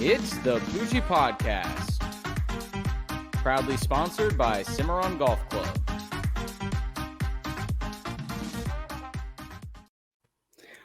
It's the Poojie Podcast, proudly sponsored by Cimarron Golf Club.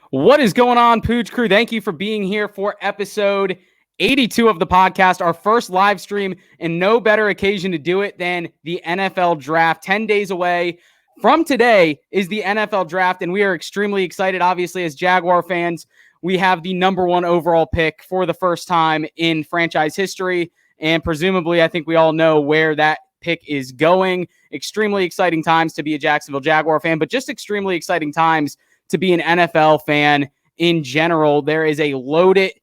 What is going on, Pooj crew? Thank you for being here for episode 82 of the podcast, our first live stream, and no better occasion to do it than the NFL draft. 10 days away from today is the NFL draft, and we are extremely excited. Obviously, as Jaguar fans, we have the number one overall pick for the first time in franchise history, and presumably, I think we all know where that pick is going. Extremely exciting times to be a Jacksonville Jaguar fan, but just extremely exciting times to be an NFL fan in general. There is a loaded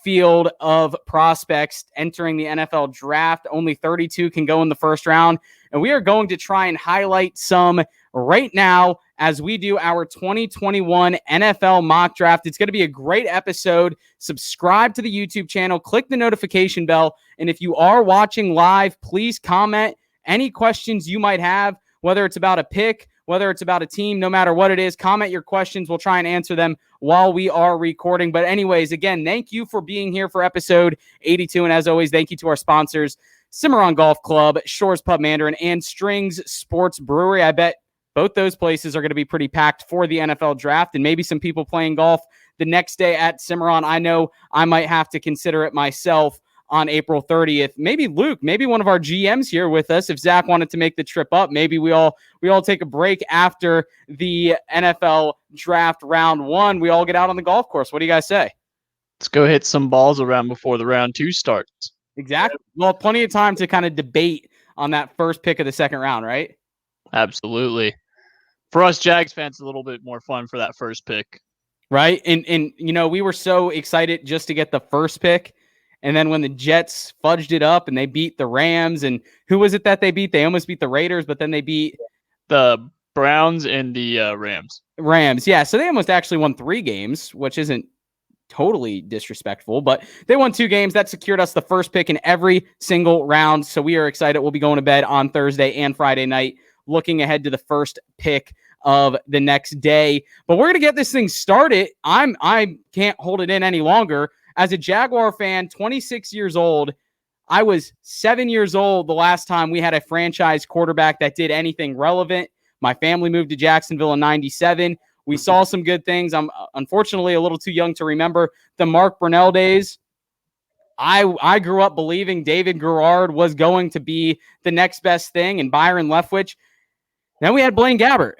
field of prospects entering the NFL draft. Only 32 can go in the first round, and we are going to try and highlight some right now as we do our 2021 NFL mock draft. It's going to be a great episode. Subscribe to the YouTube channel, click the notification bell, and if you are watching live, please comment any questions you might have, whether it's about a pick, whether it's about a team, no matter what it is. Comment your questions. We'll try and answer them while we are recording. But anyways, again, thank you for being here for episode 82. And as always, thank you to our sponsors, Cimarron Golf Club, Shores Pub Mandarin, and Strings Sports Brewery. I bet both those places are going to be pretty packed for the NFL draft, and maybe some people playing golf the next day at Cimarron. I know I might have to consider it myself on April 30th. Maybe Luke, maybe one of our GMs here with us. If Zach wanted to make the trip up, maybe we all take a break after the NFL draft round one. We all get out on the golf course. What do you guys say? Let's go hit some balls around before the round two starts. Exactly. Well, plenty of time to kind of debate on that first pick of the second round, right? Absolutely. For us Jags fans, a little bit more fun for that first pick. Right. And you know, we were so excited just to get the first pick. And then when the Jets fudged it up and they beat the Rams, and who was it that they beat? They almost beat the Raiders, but then they beat the Browns and the Rams. Rams, yeah. So they almost actually won 3 games, which isn't totally disrespectful, but they won 2 games. That secured us the first pick in every single round. So we are excited. We'll be going to bed on Thursday and Friday night, looking ahead to the first pick of the next day. But we're going to get this thing started. I can't hold it in any longer. As a Jaguar fan, 26 years old, I was 7 years old the last time we had a franchise quarterback that did anything relevant. My family moved to Jacksonville in 97. We saw some good things. I'm unfortunately a little too young to remember the Mark Brunell days. I grew up believing David Garrard was going to be the next best thing, and Byron Leftwich. Then we had Blaine Gabbert.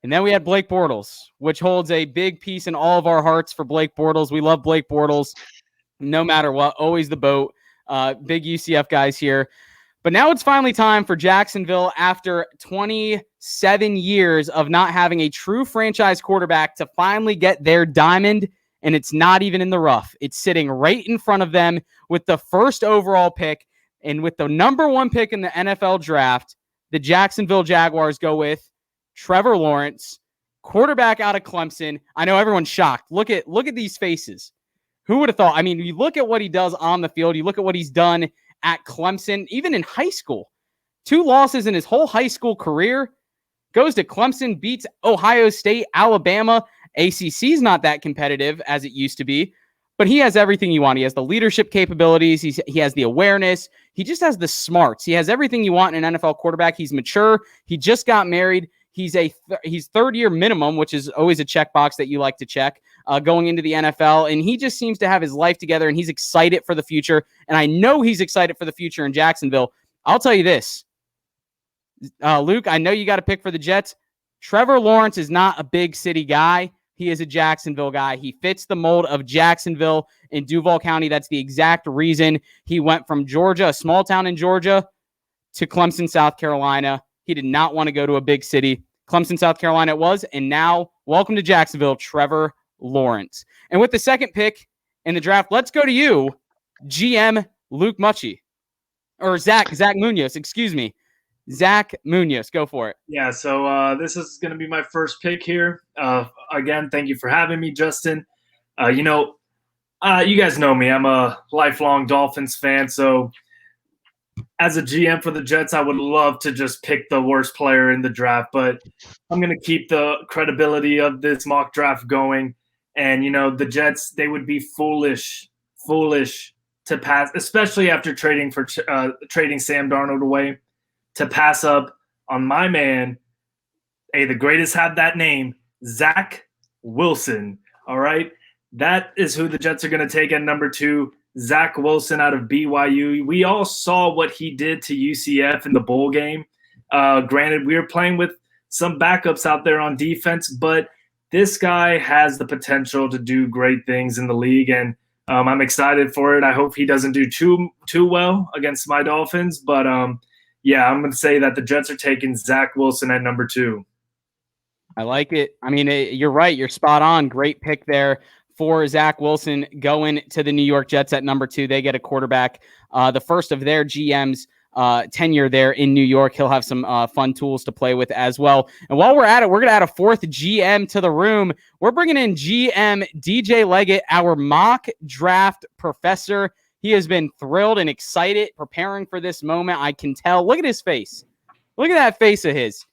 And then we had Blake Bortles, which holds a big piece in all of our hearts for Blake Bortles. We love Blake Bortles no matter what. Always the boat. Big UCF guys here. But now it's finally time for Jacksonville, after 27 years of not having a true franchise quarterback, to finally get their diamond, and it's not even in the rough. It's sitting right in front of them with the first overall pick, and with the number 1 pick in the NFL draft, the Jacksonville Jaguars go with Trevor Lawrence, quarterback out of Clemson. I know everyone's shocked. Look at these faces. Who would have thought? I mean, you look at what he does on the field. You look at what he's done at Clemson, even in high school. 2 losses in his whole high school career. Goes to Clemson, beats Ohio State, Alabama. ACC's not that competitive as it used to be, but he has everything you want. He has the leadership capabilities. He has the awareness. He just has the smarts. He has everything you want in an NFL quarterback. He's mature. He just got married. He's third year minimum, which is always a checkbox that you like to check going into the NFL. And he just seems to have his life together, and he's excited for the future. And I know he's excited for the future in Jacksonville. I'll tell you this, Luke, I know you got to pick for the Jets. Trevor Lawrence is not a big city guy. He is a Jacksonville guy. He fits the mold of Jacksonville in Duval County. That's the exact reason he went from Georgia, a small town in Georgia, to Clemson, South Carolina. He did not want to go to a big city. Clemson, South Carolina it was. And now, welcome to Jacksonville, Trevor Lawrence. And with the second pick in the draft, let's go to you, GM Luke Mucci. Or Zach Munoz, excuse me. Zach Munoz, go for it. Yeah, so this is going to be my first pick here. Again, thank you for having me, Justin. You guys know me. I'm a lifelong Dolphins fan, so as a GM for the Jets, I would love to just pick the worst player in the draft, but I'm going to keep the credibility of this mock draft going. And, the Jets, they would be foolish to pass, especially after trading Sam Darnold away, to pass up on my man. Hey, the greatest have that name, Zach Wilson. All right, that is who the Jets are going to take at number 2. Zach Wilson out of BYU. We all saw what he did to UCF in the bowl game. Granted, we were playing with some backups out there on defense, but this guy has the potential to do great things in the league, and I'm excited for it. I hope he doesn't do too well against my Dolphins, but yeah, I'm going to say that the Jets are taking Zach Wilson at number 2. I like it. I mean, you're right. You're spot on. Great pick there for Zach Wilson going to the New York Jets at number 2. They get a quarterback, the first of their GM's tenure there in New York. He'll have some fun tools to play with as well. And while we're at it, we're going to add a 4th GM to the room. We're bringing in GM DJ Leggett, our mock draft professor. He has been thrilled and excited preparing for this moment. I can tell. Look at his face. Look at that face of his.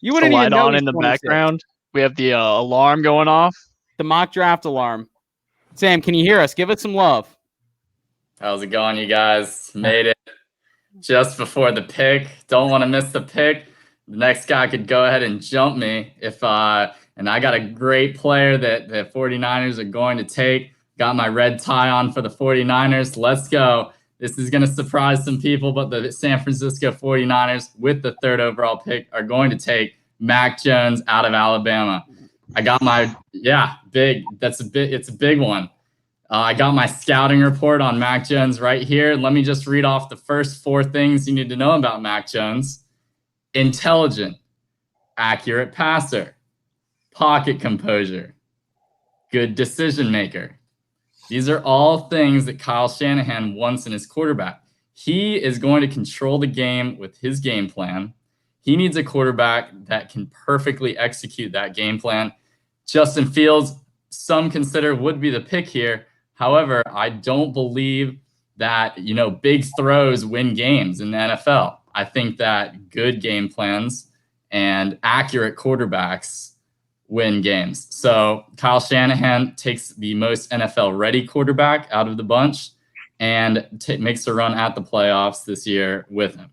You wouldn't even know on in the background. We have the alarm going off. The mock draft alarm. Sam, can you hear us? Give us some love. How's it going, you guys? Made it just before the pick. Don't want to miss the pick. The next guy could go ahead and jump me and I got a great player that the 49ers are going to take. Got my red tie on for the 49ers. Let's go. This is going to surprise some people, but the San Francisco 49ers with the 3rd overall pick are going to take Mac Jones out of Alabama. I got it's a big one. I got my scouting report on Mac Jones right here. Let me just read off the first 4 things you need to know about Mac Jones. Intelligent, accurate passer, pocket composure, good decision maker. These are all things that Kyle Shanahan wants in his quarterback. He is going to control the game with his game plan. He needs a quarterback that can perfectly execute that game plan. Justin Fields, some consider would be the pick here. However, I don't believe that, big throws win games in the NFL. I think that good game plans and accurate quarterbacks win games. So Kyle Shanahan takes the most NFL-ready quarterback out of the bunch and makes a run at the playoffs this year with him.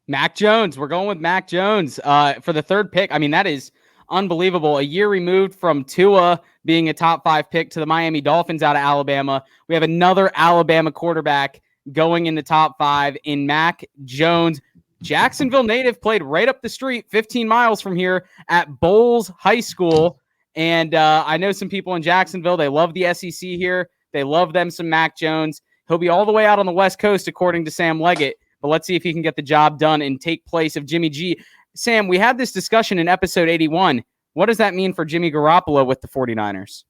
Mac Jones. We're going with Mac Jones for the 3rd pick. I mean, that is unbelievable. A year removed from Tua being a top 5 pick to the Miami Dolphins out of Alabama. We have another Alabama quarterback going in the top 5 in Mac Jones. Jacksonville native, played right up the street, 15 miles from here at Bowles High School. And I know some people in Jacksonville, they love the SEC here. They love them some Mac Jones. He'll be all the way out on the West Coast, according to Sam Leggett. But let's see if he can get the job done and take place of Jimmy G. Sam, we had this discussion in episode 81. What does that mean for Jimmy Garoppolo with the 49ers?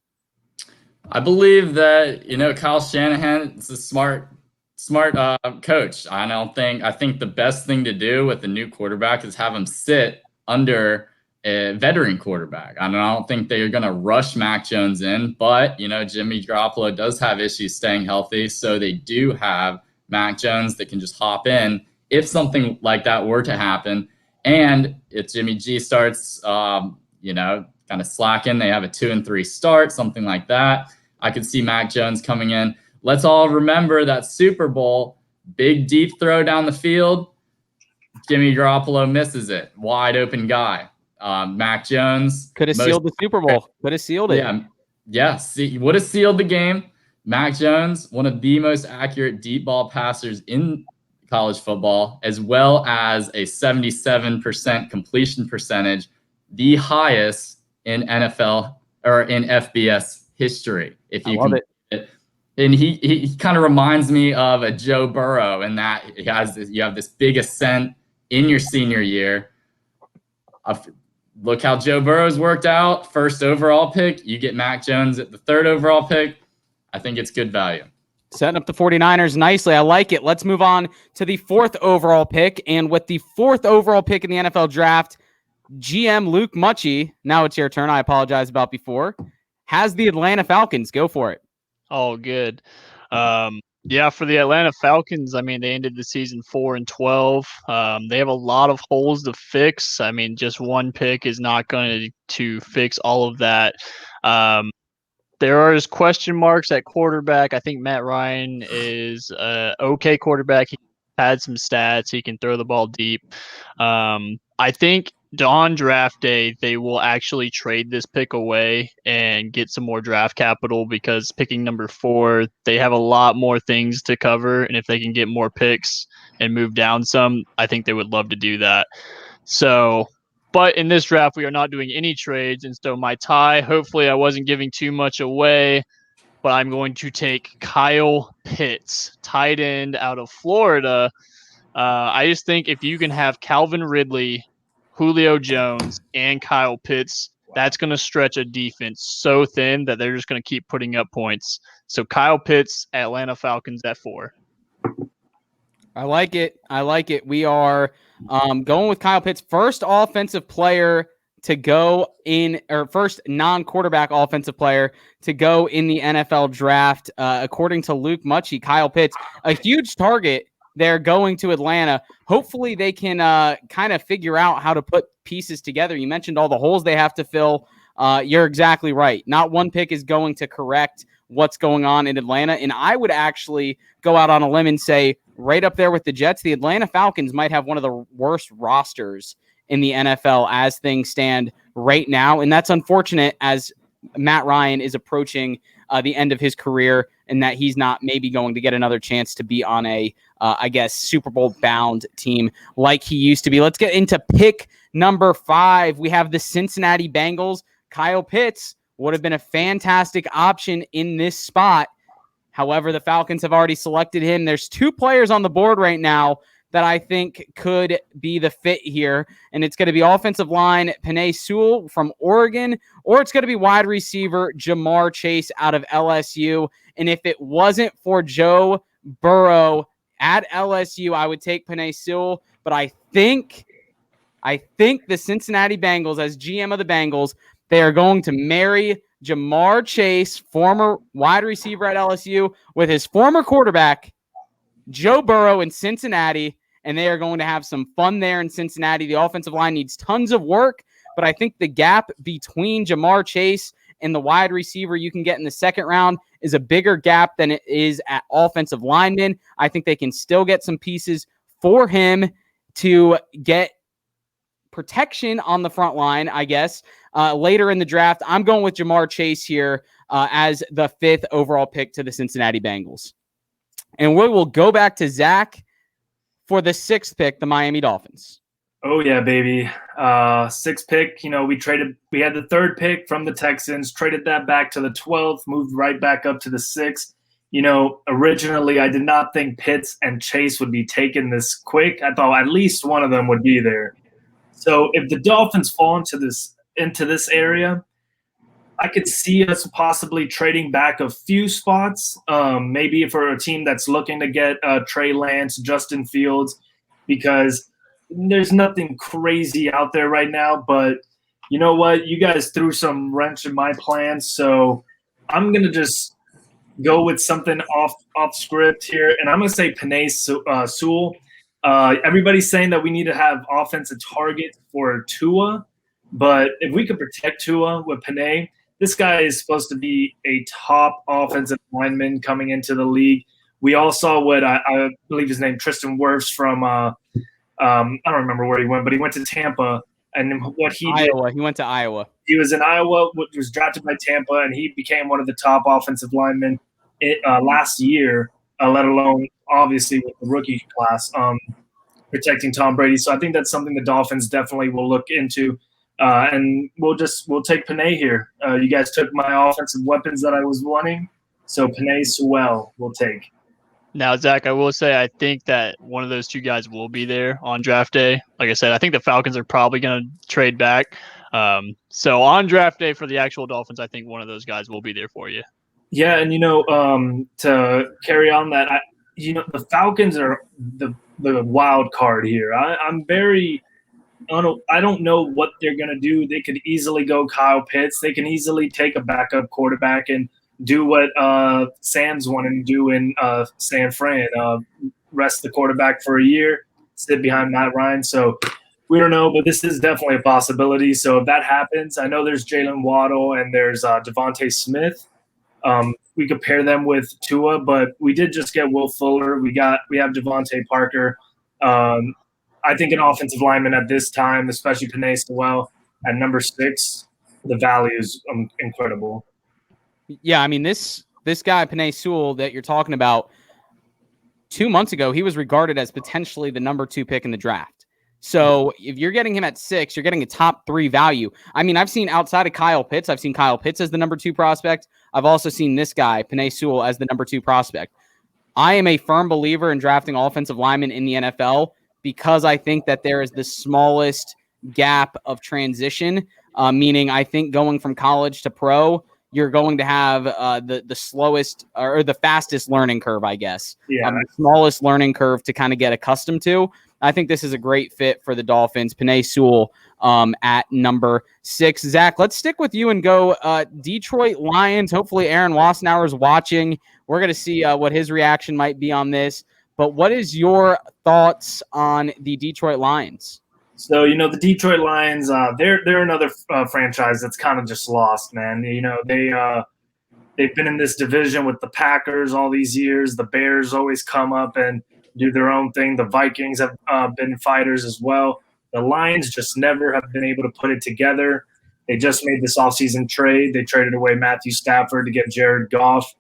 I believe that, Kyle Shanahan is a smart coach. I think the best thing to do with a new quarterback is have him sit under a veteran quarterback. I don't think they're going to rush Mac Jones in, but, Jimmy Garoppolo does have issues staying healthy. So they do have Mac Jones that can just hop in if something like that were to happen. And if Jimmy G starts, kind of slacking, they have a 2-3 start, something like that. I could see Mac Jones coming in. Let's all remember that Super Bowl, big deep throw down the field. Jimmy Garoppolo misses it. Wide open guy. Mac Jones. Could have sealed the Super Bowl. Could have sealed it. Yeah. Would have sealed the game. Mac Jones, one of the most accurate deep ball passers in college football, as well as a 77% completion percentage, the highest in NFL or in FBS history. If you love it. And he kind of reminds me of a Joe Burrow in that you have this big ascent in your senior year. Look how Joe Burrow's worked out. 1st overall pick. You get Mac Jones at the 3rd overall pick. I think it's good value. Setting up the 49ers nicely. I like it. Let's move on to the 4th overall pick. And with the 4th overall pick in the NFL draft, GM Luke Mucci, now it's your turn. I apologize about before, has the Atlanta Falcons. Go for it. Oh, good. For the Atlanta Falcons, I mean, they ended the season 4-12. They have a lot of holes to fix. I mean, just one pick is not going to fix all of that. There are question marks at quarterback. I think Matt Ryan is an okay quarterback. He had some stats. He can throw the ball deep. I think on draft day, they will actually trade this pick away and get some more draft capital because picking number 4, they have a lot more things to cover. And if they can get more picks and move down some, I think they would love to do that. So, but in this draft, we are not doing any trades. And so my tie, hopefully I wasn't giving too much away, but I'm going to take Kyle Pitts, tight end out of Florida. I just think if you can have Calvin Ridley, Julio Jones, and Kyle Pitts, that's going to stretch a defense so thin that they're just going to keep putting up points. So Kyle Pitts, Atlanta Falcons at 4. I like it. We are going with Kyle Pitts, first offensive player to go in, or first non-quarterback offensive player to go in the NFL draft. According to Luke Mucci, Kyle Pitts, a huge target. They're going to Atlanta. Hopefully they can kind of figure out how to put pieces together. You mentioned all the holes they have to fill. You're exactly right. Not one pick is going to correct what's going on in Atlanta. And I would actually go out on a limb and say right up there with the Jets, the Atlanta Falcons might have one of the worst rosters in the NFL as things stand right now. And that's unfortunate as Matt Ryan is approaching the end of his career and that he's not maybe going to get another chance to be on a, I guess, Super Bowl bound team like he used to be. Let's get into pick number 5. We have the Cincinnati Bengals. Kyle Pitts would have been a fantastic option in this spot. However, the Falcons have already selected him. There's 2 players on the board right now that I think could be the fit here. And it's going to be offensive line Penei Sewell from Oregon, or it's going to be wide receiver Jamar Chase out of LSU. And if it wasn't for Joe Burrow at LSU, I would take Penei Sewell. But I think the Cincinnati Bengals, as GM of the Bengals, they are going to marry Jamar Chase, former wide receiver at LSU, with his former quarterback, Joe Burrow in Cincinnati, and they are going to have some fun there in Cincinnati. The offensive line needs tons of work, but I think the gap between Jamar Chase and the wide receiver you can get in the second round is a bigger gap than it is at offensive lineman. I think they can still get some pieces for him to get protection on the front line, I guess, later in the draft. I'm going with Jamar Chase here as the 5th overall pick to the Cincinnati Bengals. And we will go back to Zach for the 6th pick, the Miami Dolphins. Oh, yeah, baby. 6th pick, we had the 3rd pick from the Texans, traded that back to the 12th, moved right back up to the 6th. Originally I did not think Pitts and Chase would be taken this quick. I thought at least one of them would be there. So if the Dolphins fall into this area, I could see us possibly trading back a few spots, maybe for a team that's looking to get Trey Lance, Justin Fields, because there's nothing crazy out there right now. But you know what? You guys threw some wrench in my plans, so I'm going to just go with something off script here, and I'm going to say Penei Sewell. Everybody's saying that we need to have offensive targets for Tua, but if we could protect Tua with Penei, this guy is supposed to be a top offensive lineman coming into the league. We all saw what I believe his name, Tristan Wirfs from I don't remember where he went, but he went to Tampa. And what he Iowa. did, He went to Iowa. He was in Iowa, was drafted by Tampa, and he became one of the top offensive linemen last year, let alone obviously with the rookie class, protecting Tom Brady. So I think that's something the Dolphins definitely will look into. And we'll take Penei here. You guys took my offensive weapons that I was wanting, so Penei Sewell will take. Now, Zach, I will say I think that one of those 2 guys will be there on draft day. Like I said, I think the Falcons are probably going to trade back. So on draft day for the actual Dolphins, I think one of those guys will be there for you. Yeah, and to carry on that, the Falcons are the wild card here. I don't know what they're going to do. They could easily go Kyle Pitts. They can easily take a backup quarterback and do what Sam's wanting to do in San Fran, rest the quarterback for a year, sit behind Matt Ryan. So we don't know, but this is definitely a possibility. So if that happens, I know there's Jalen Waddle and there's Devontae Smith. We could pair them with Tua, but we did just get Will Fuller. We have Devontae Parker. I think an offensive lineman at this time, especially Penei Sewell at number 6, the value is incredible. Yeah, I mean, this guy, Penei Sewell, that you're talking about, 2 months ago, he was regarded as potentially the number 2 pick in the draft. So if you're getting him at 6, you're getting a top 3 value. I mean, I've seen outside of Kyle Pitts, I've seen Kyle Pitts as the number 2 prospect. I've also seen this guy, Penei Sewell, as the number 2 prospect. I am a firm believer in drafting offensive linemen in the NFL because I think that there is the smallest gap of transition, meaning I think going from college to pro, you're going to have the slowest or the fastest learning curve, I guess. Yeah. The smallest learning curve to kind of get accustomed to. I think this is a great fit for the Dolphins. Penei Sewell at number 6. Zach, let's stick with you and go Detroit Lions. Hopefully Aaron Wassenauer's watching. We're going to see what his reaction might be on this. But what is your thoughts on the Detroit Lions? So, the Detroit Lions, they're another franchise that's kind of just lost, man. They've been in this division with the Packers all these years. The Bears always come up and do their own thing. The Vikings have been fighters as well. The Lions just never have been able to put it together. They just made this offseason trade. They traded away Matthew Stafford to get Jared Goff.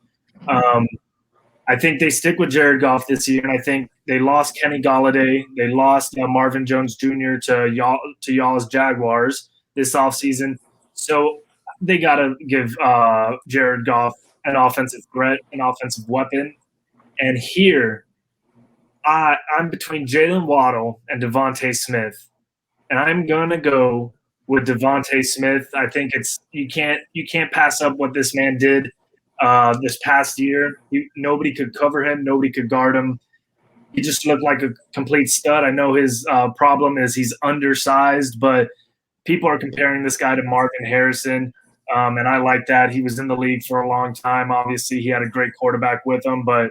I think they stick with Jared Goff this year, and I think they lost Kenny Golladay. They lost Marvin Jones Jr. to y'all's Jaguars this offseason. So they got to give Jared Goff an offensive threat, an offensive weapon. And here, I'm between Jalen Waddle and Devontae Smith, and I'm gonna go with Devontae Smith. I think you can't pass up what this man did this past year. Nobody could cover him. Nobody could guard him. He just looked like a complete stud. I know his problem is he's undersized, but people are comparing this guy to Marvin Harrison, and I like that. He was in the league for a long time. Obviously, he had a great quarterback with him, but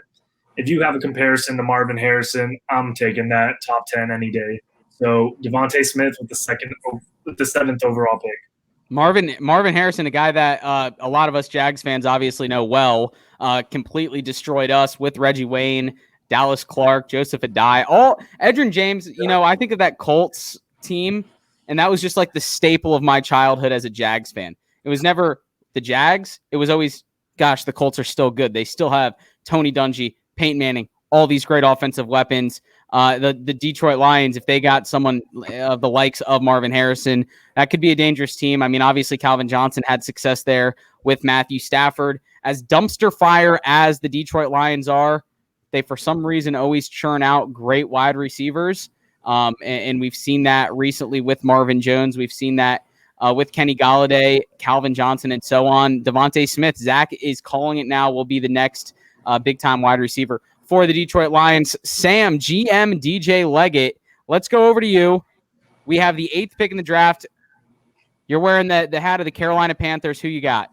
if you have a comparison to Marvin Harrison, I'm taking that top 10 any day. So Devontae Smith with the 7th overall pick. Marvin Harrison, a guy that a lot of us Jags fans obviously know well, completely destroyed us with Reggie Wayne, Dallas Clark, Joseph Adai, Edgerrin James. I think of that Colts team, and that was just like the staple of my childhood as a Jags fan. It was never the Jags. It was always, gosh, the Colts are still good. They still have Tony Dungy, Peyton Manning, all these great offensive weapons. The Detroit Lions, if they got someone of the likes of Marvin Harrison, that could be a dangerous team. I mean, obviously Calvin Johnson had success there with Matthew Stafford. As dumpster fire as the Detroit Lions are, they for some reason always churn out great wide receivers. And we've seen that recently with Marvin Jones. We've seen that with Kenny Golladay, Calvin Johnson, and so on. Devontae Smith, Zach is calling it now, will be the next big-time wide receiver for the Detroit Lions. Sam, GM DJ Leggett, let's go over to you. We have the 8th pick in the draft. You're wearing the hat of the Carolina Panthers. Who you got?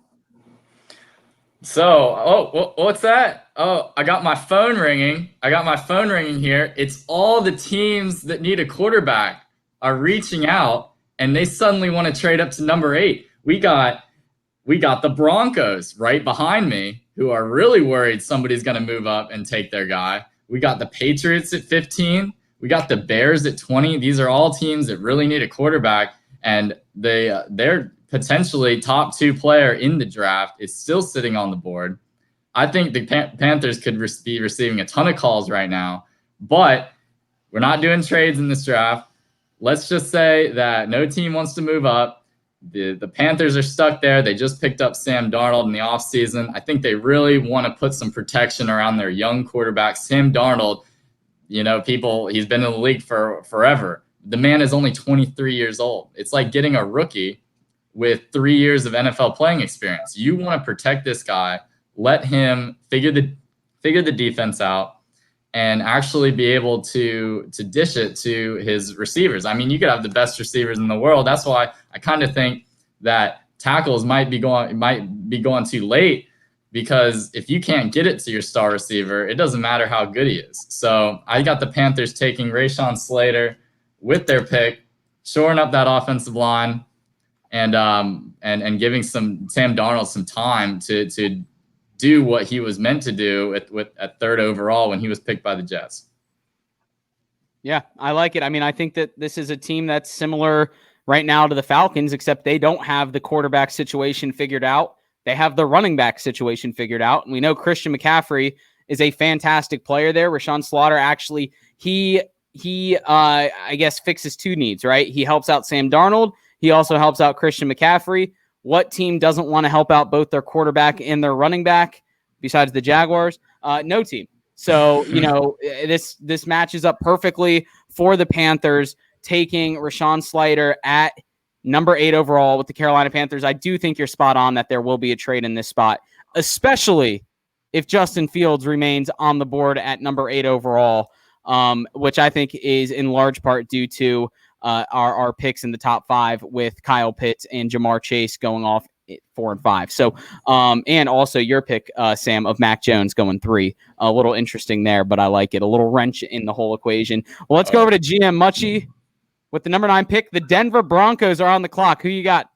So, what's that? Oh, I got my phone ringing. Here. It's all the teams that need a quarterback are reaching out, and they suddenly want to trade up to number 8. We got the Broncos right behind me, who are really worried somebody's going to move up and take their guy. We got the Patriots at 15. We got the Bears at 20. These are all teams that really need a quarterback, and they're potentially top 2 player in the draft is still sitting on the board. I think the Panthers could be receiving a ton of calls right now, but we're not doing trades in this draft. Let's just say that no team wants to move up. The Panthers are stuck there. They just picked up Sam Darnold in the offseason. I think they really want to put some protection around their young quarterback. Sam Darnold, he's been in the league for forever. The man is only 23 years old. It's like getting a rookie with 3 years of NFL playing experience. You want to protect this guy, let him figure the defense out, and actually be able to dish it to his receivers. I mean, you could have the best receivers in the world. That's why I kind of think that tackles might be going too late, because if you can't get it to your star receiver, it doesn't matter how good he is. So I got the Panthers taking Rashawn Slater with their pick, shoring up that offensive line, and giving Sam Darnold some time to do what he was meant to do at 3rd overall when he was picked by the Jets. Yeah, I like it. I mean, I think that this is a team that's similar right now to the Falcons, except they don't have the quarterback situation figured out. They have the running back situation figured out. And we know Christian McCaffrey is a fantastic player there. Rashawn Slaughter, actually, he I guess fixes 2 needs, right? He helps out Sam Darnold. He also helps out Christian McCaffrey. What team doesn't want to help out both their quarterback and their running back besides the Jaguars? No team. So, this matches up perfectly for the Panthers, taking Rashawn Slater at number 8 overall with the Carolina Panthers. I do think you're spot on that there will be a trade in this spot, especially if Justin Fields remains on the board at number 8 overall, which I think is in large part due to our picks in the top 5 with Kyle Pitts and Jamar Chase going off 4 and 5. So, and also your pick, Sam, of Mac Jones going 3. A little interesting there, but I like it. A little wrench in the whole equation. Well, let's go over to GM Muchie with the number 9 pick. The Denver Broncos are on the clock. Who you got?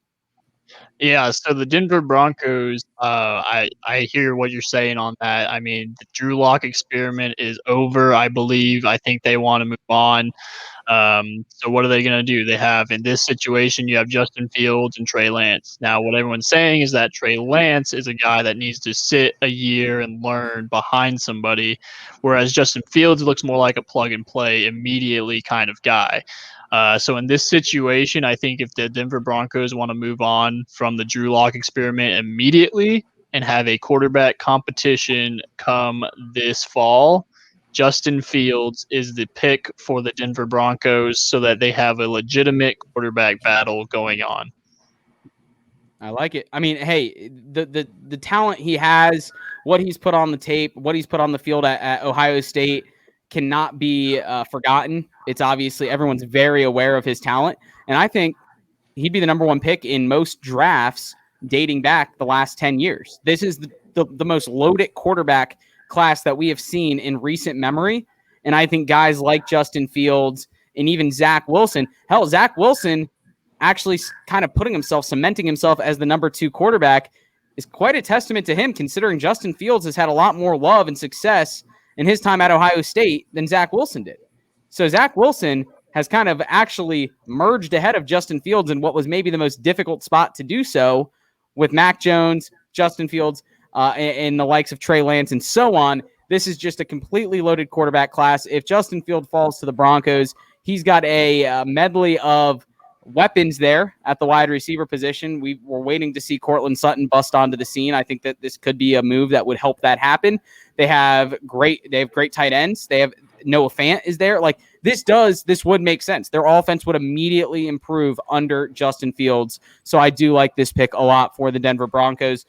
Yeah, so the Denver Broncos, I hear what you're saying on that. I mean, the Drew Lock experiment is over, I believe. I think they want to move on. So what are they going to do? They have, in this situation, you have Justin Fields and Trey Lance. Now, what everyone's saying is that Trey Lance is a guy that needs to sit a year and learn behind somebody, whereas Justin Fields looks more like a plug-and-play, immediately kind of guy. So in this situation, I think if the Denver Broncos want to move on from the Drew Lock experiment immediately and have a quarterback competition come this fall, Justin Fields is the pick for the Denver Broncos so that they have a legitimate quarterback battle going on. I like it. I mean, hey, the talent he has, what he's put on the tape, what he's put on the field at Ohio State cannot be forgotten. It's obviously everyone's very aware of his talent. And I think he'd be the number 1 pick in most drafts dating back the last 10 years. This is the most loaded quarterback class that we have seen in recent memory. And I think guys like Justin Fields and even Zach Wilson, Zach Wilson actually kind of cementing himself as the number 2 quarterback is quite a testament to him, considering Justin Fields has had a lot more love and success in his time at Ohio State than Zach Wilson did. So Zach Wilson has kind of actually merged ahead of Justin Fields in what was maybe the most difficult spot to do so, with Mac Jones, Justin Fields, and the likes of Trey Lance and so on. This is just a completely loaded quarterback class. If Justin Fields falls to the Broncos, he's got a medley of weapons there at the wide receiver position. We were waiting to see Cortland Sutton bust onto the scene. I think that this could be a move that would help that happen. They have great tight ends. They have Noah Fant is there. Like this would make sense. Their offense would immediately improve under Justin Fields. So I do like this pick a lot for the Denver Broncos.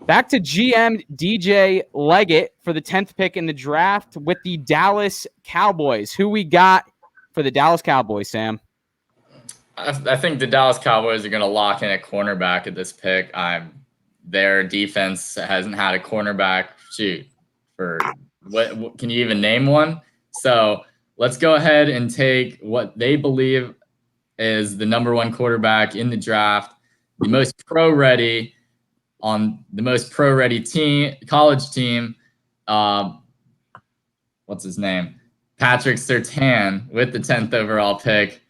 Back to GM DJ Leggett for the 10th pick in the draft with the Dallas Cowboys. Who we got for the Dallas Cowboys, Sam? I think the Dallas Cowboys are going to lock in a cornerback at this pick. Their defense hasn't had a cornerback for what can you even name one? So let's go ahead and take what they believe is the number 1 quarterback in the draft, the most pro-ready team, college team. What's his name? Patrick Surtain with the 10th overall pick.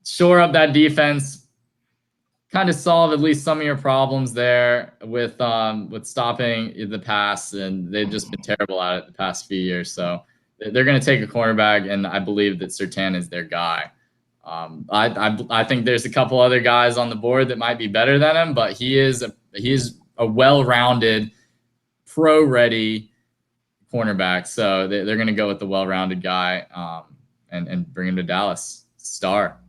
Shore up that defense, kind of solve at least some of your problems there with stopping the pass, and they've just been terrible at it the past few years. So they're going to take a cornerback, and I believe that Surtain is their guy. I think there's a couple other guys on the board that might be better than him, but he is a well-rounded, pro-ready cornerback. So they're going to go with the well-rounded guy and bring him to Dallas. Star.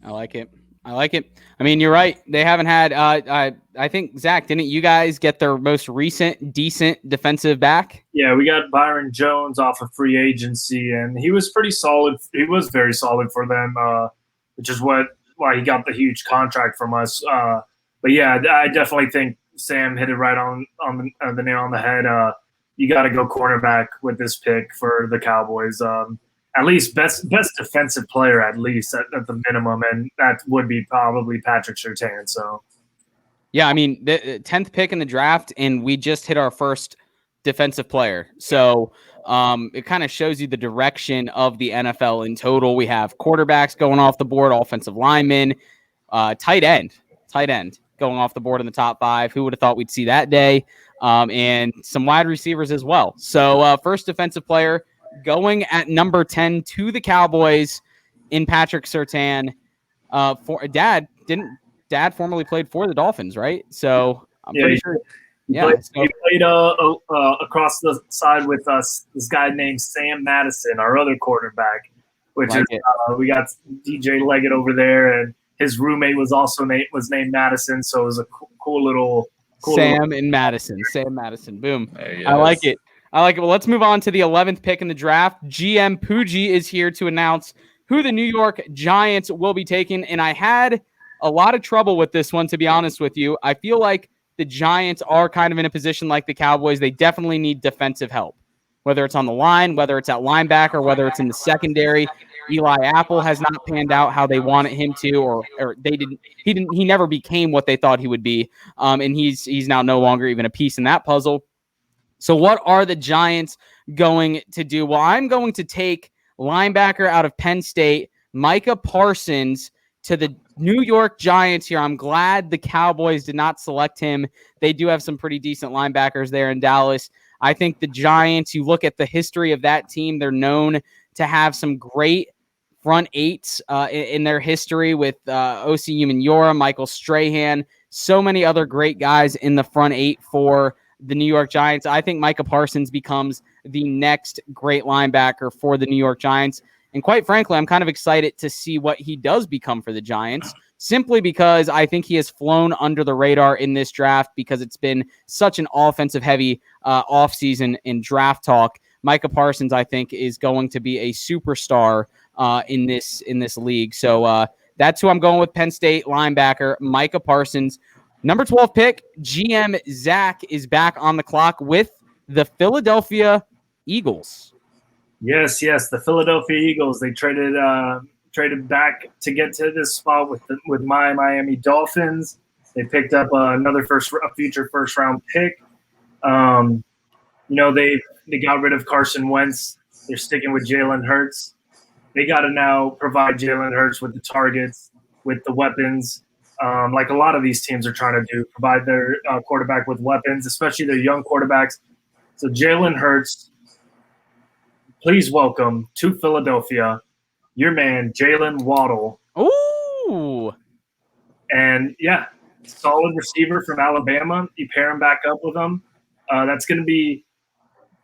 I like it. I mean, you're right. They haven't had I think, Zach, didn't you guys get their most recent decent defensive back? Yeah, we got Byron Jones off of free agency, and he was pretty solid. He was very solid for them, which is why he got the huge contract from us. But yeah, I definitely think Sam hit it right on the nail on the head. You got to go cornerback with this pick for the Cowboys. At least best defensive player, at least at the minimum, and that would be probably Patrick Surtain. So, Yeah, I mean, the 10th pick in the draft, and we just hit our first defensive player. So it kind of shows you the direction of the NFL in total. We have quarterbacks going off the board, offensive linemen, tight end going off the board in the top 5. Who would have thought we'd see that day? And some wide receivers as well. So first defensive player going at number 10 to the Cowboys in Patrick Surtain. Dad formerly played for the Dolphins, right? So I'm pretty sure. He played across the side with us. This guy named Sam Madison, our other quarterback. We got DJ Leggett over there, and his roommate was also named Madison. So it was a cool little Sam Madison. Boom. I like it. Well, let's move on to the 11th pick in the draft. GM Poojie is here to announce who the New York Giants will be taking, and I had a lot of trouble with this one, to be honest with you. I feel like the Giants are kind of in a position like the Cowboys. They definitely need defensive help, whether it's on the line, whether it's at linebacker, whether it's in the secondary. Eli Apple has not panned out how they wanted him to, or they didn't. He never became what they thought he would be, and he's now no longer even a piece in that puzzle. So what are the Giants going to do? Well, I'm going to take linebacker out of Penn State, Micah Parsons, to the New York Giants here. I'm glad the Cowboys did not select him. They do have some pretty decent linebackers there in Dallas. I think the Giants, you look at the history of that team, they're known to have some great front eights in their history with O.C. Umenyiora, Michael Strahan, so many other great guys in the front eight for the New York Giants. I think Micah Parsons becomes the next great linebacker for the New York Giants. And quite frankly, I'm kind of excited to see what he does become for the Giants, simply because I think he has flown under the radar in this draft because it's been such an offensive-heavy offseason in draft talk. Micah Parsons, I think, is going to be a superstar in this league. So that's who I'm going with, Penn State linebacker Micah Parsons. Number 12 pick, GM Zach is back on the clock with the Philadelphia Eagles. Yes, the Philadelphia Eagles. They traded back to get to this spot with my Miami Dolphins. They picked up a future first round pick. They got rid of Carson Wentz. They're sticking with Jalen Hurts. They got to now provide Jalen Hurts with the targets, with the weapons, like a lot of these teams are trying to do, provide their quarterback with weapons, especially their young quarterbacks. So Jalen Hurts. Please welcome to Philadelphia your man, Jalen Waddle. Ooh. And, solid receiver from Alabama. You pair him back up with him. That's going to be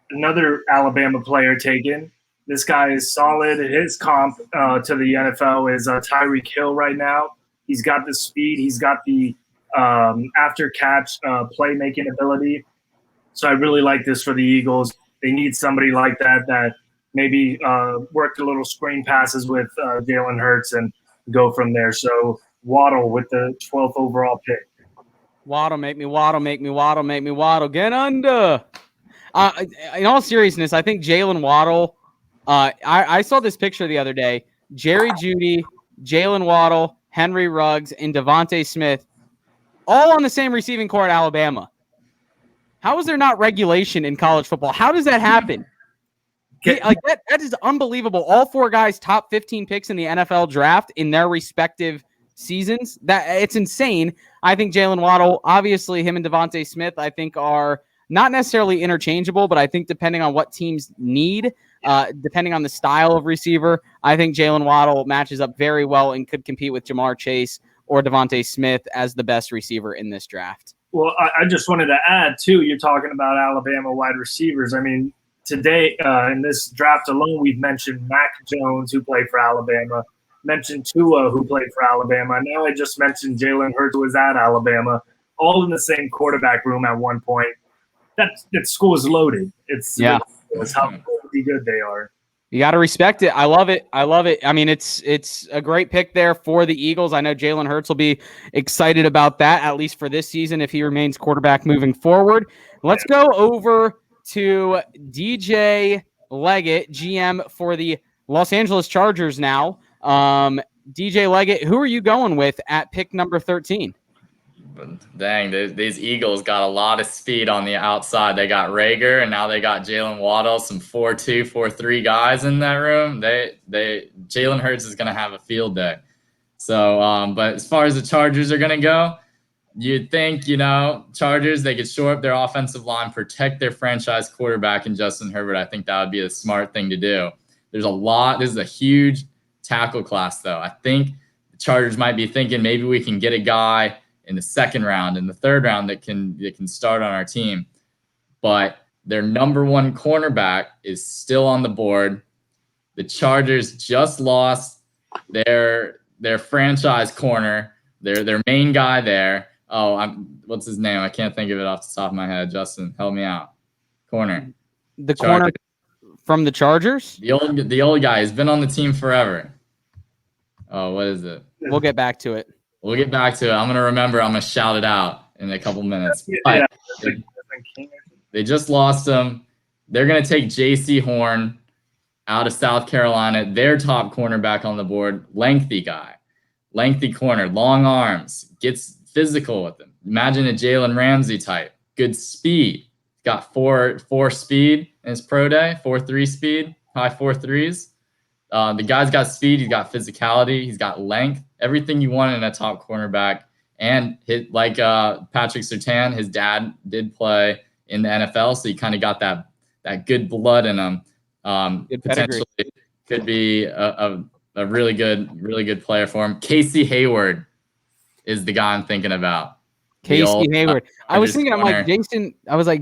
another Alabama player taken. This guy is solid. His comp to the NFL is Tyreek Hill right now. He's got the speed. He's got the after-catch playmaking ability. So I really like this for the Eagles. They need somebody like that maybe worked a little screen passes with Jalen Hurts and go from there. So Waddle with the 12th overall pick. Waddle, make me waddle. Get under. In all seriousness, I think Jalen Waddle, I saw this picture the other day. Jerry Jeudy, Jalen Waddle, Henry Ruggs, and Devonta Smith, all on the same receiving corps at Alabama. How is there not regulation in college football? How does that happen? That is unbelievable. All 4 guys top 15 picks in the NFL draft in their respective seasons. It's insane. I think Jalen Waddle, obviously him and Devonta Smith, I think are not necessarily interchangeable, but I think depending on what teams need, depending on the style of receiver, I think Jalen Waddle matches up very well and could compete with Jamar Chase or Devonta Smith as the best receiver in this draft. Well, I just wanted to add, too, you're talking about Alabama wide receivers. I mean, today, in this draft alone, we've mentioned Mac Jones, who played for Alabama, mentioned Tua, who played for Alabama. Now I just mentioned Jalen Hurts, who was at Alabama, all in the same quarterback room at one point. That school is loaded. It's how good they are. You got to respect it. I love it. I mean, it's a great pick there for the Eagles. I know Jalen Hurts will be excited about that, at least for this season, if he remains quarterback moving forward. Let's go over to DJ Leggett, GM for the Los Angeles Chargers now. DJ Leggett, who are you going with at pick number 13? Dang, these Eagles got a lot of speed on the outside. They got Rager, and now they got Jalen Waddle, some 4-2, 4-3 guys in that room. Jalen Hurts is going to have a field day. So, but as far as the Chargers are going to go, you'd think, Chargers, they could shore up their offensive line, protect their franchise quarterback in Justin Herbert. I think that would be a smart thing to do. This is a huge tackle class, though. I think the Chargers might be thinking maybe we can get a guy in the second round, in the third round that can start on our team. But their number one cornerback is still on the board. The Chargers just lost their franchise corner, their main guy there. What's his name? I can't think of it off the top of my head. Justin, help me out. Corner. The corner from the Chargers? The old guy. He's been on the team forever. Oh, what is it? We'll get back to it. We'll get back to it. I'm going to remember. I'm going to shout it out in a couple minutes. But they just lost him. They're going to take J.C. Horn out of South Carolina, their top cornerback on the board. Lengthy guy. Lengthy corner. Long arms. Gets physical with him. Imagine a Jalen Ramsey type. Good speed. Got four speed in his pro day. 4.3 speed. High 4.3s. The guy's got speed. He's got physicality. He's got length. Everything you want in a top cornerback. And Patrick Surtain, his dad did play in the NFL, so he kind of got that good blood in him. Potentially could be a really good player for him. Casey Hayward is the guy I'm thinking about. Casey Hayward. I was thinking,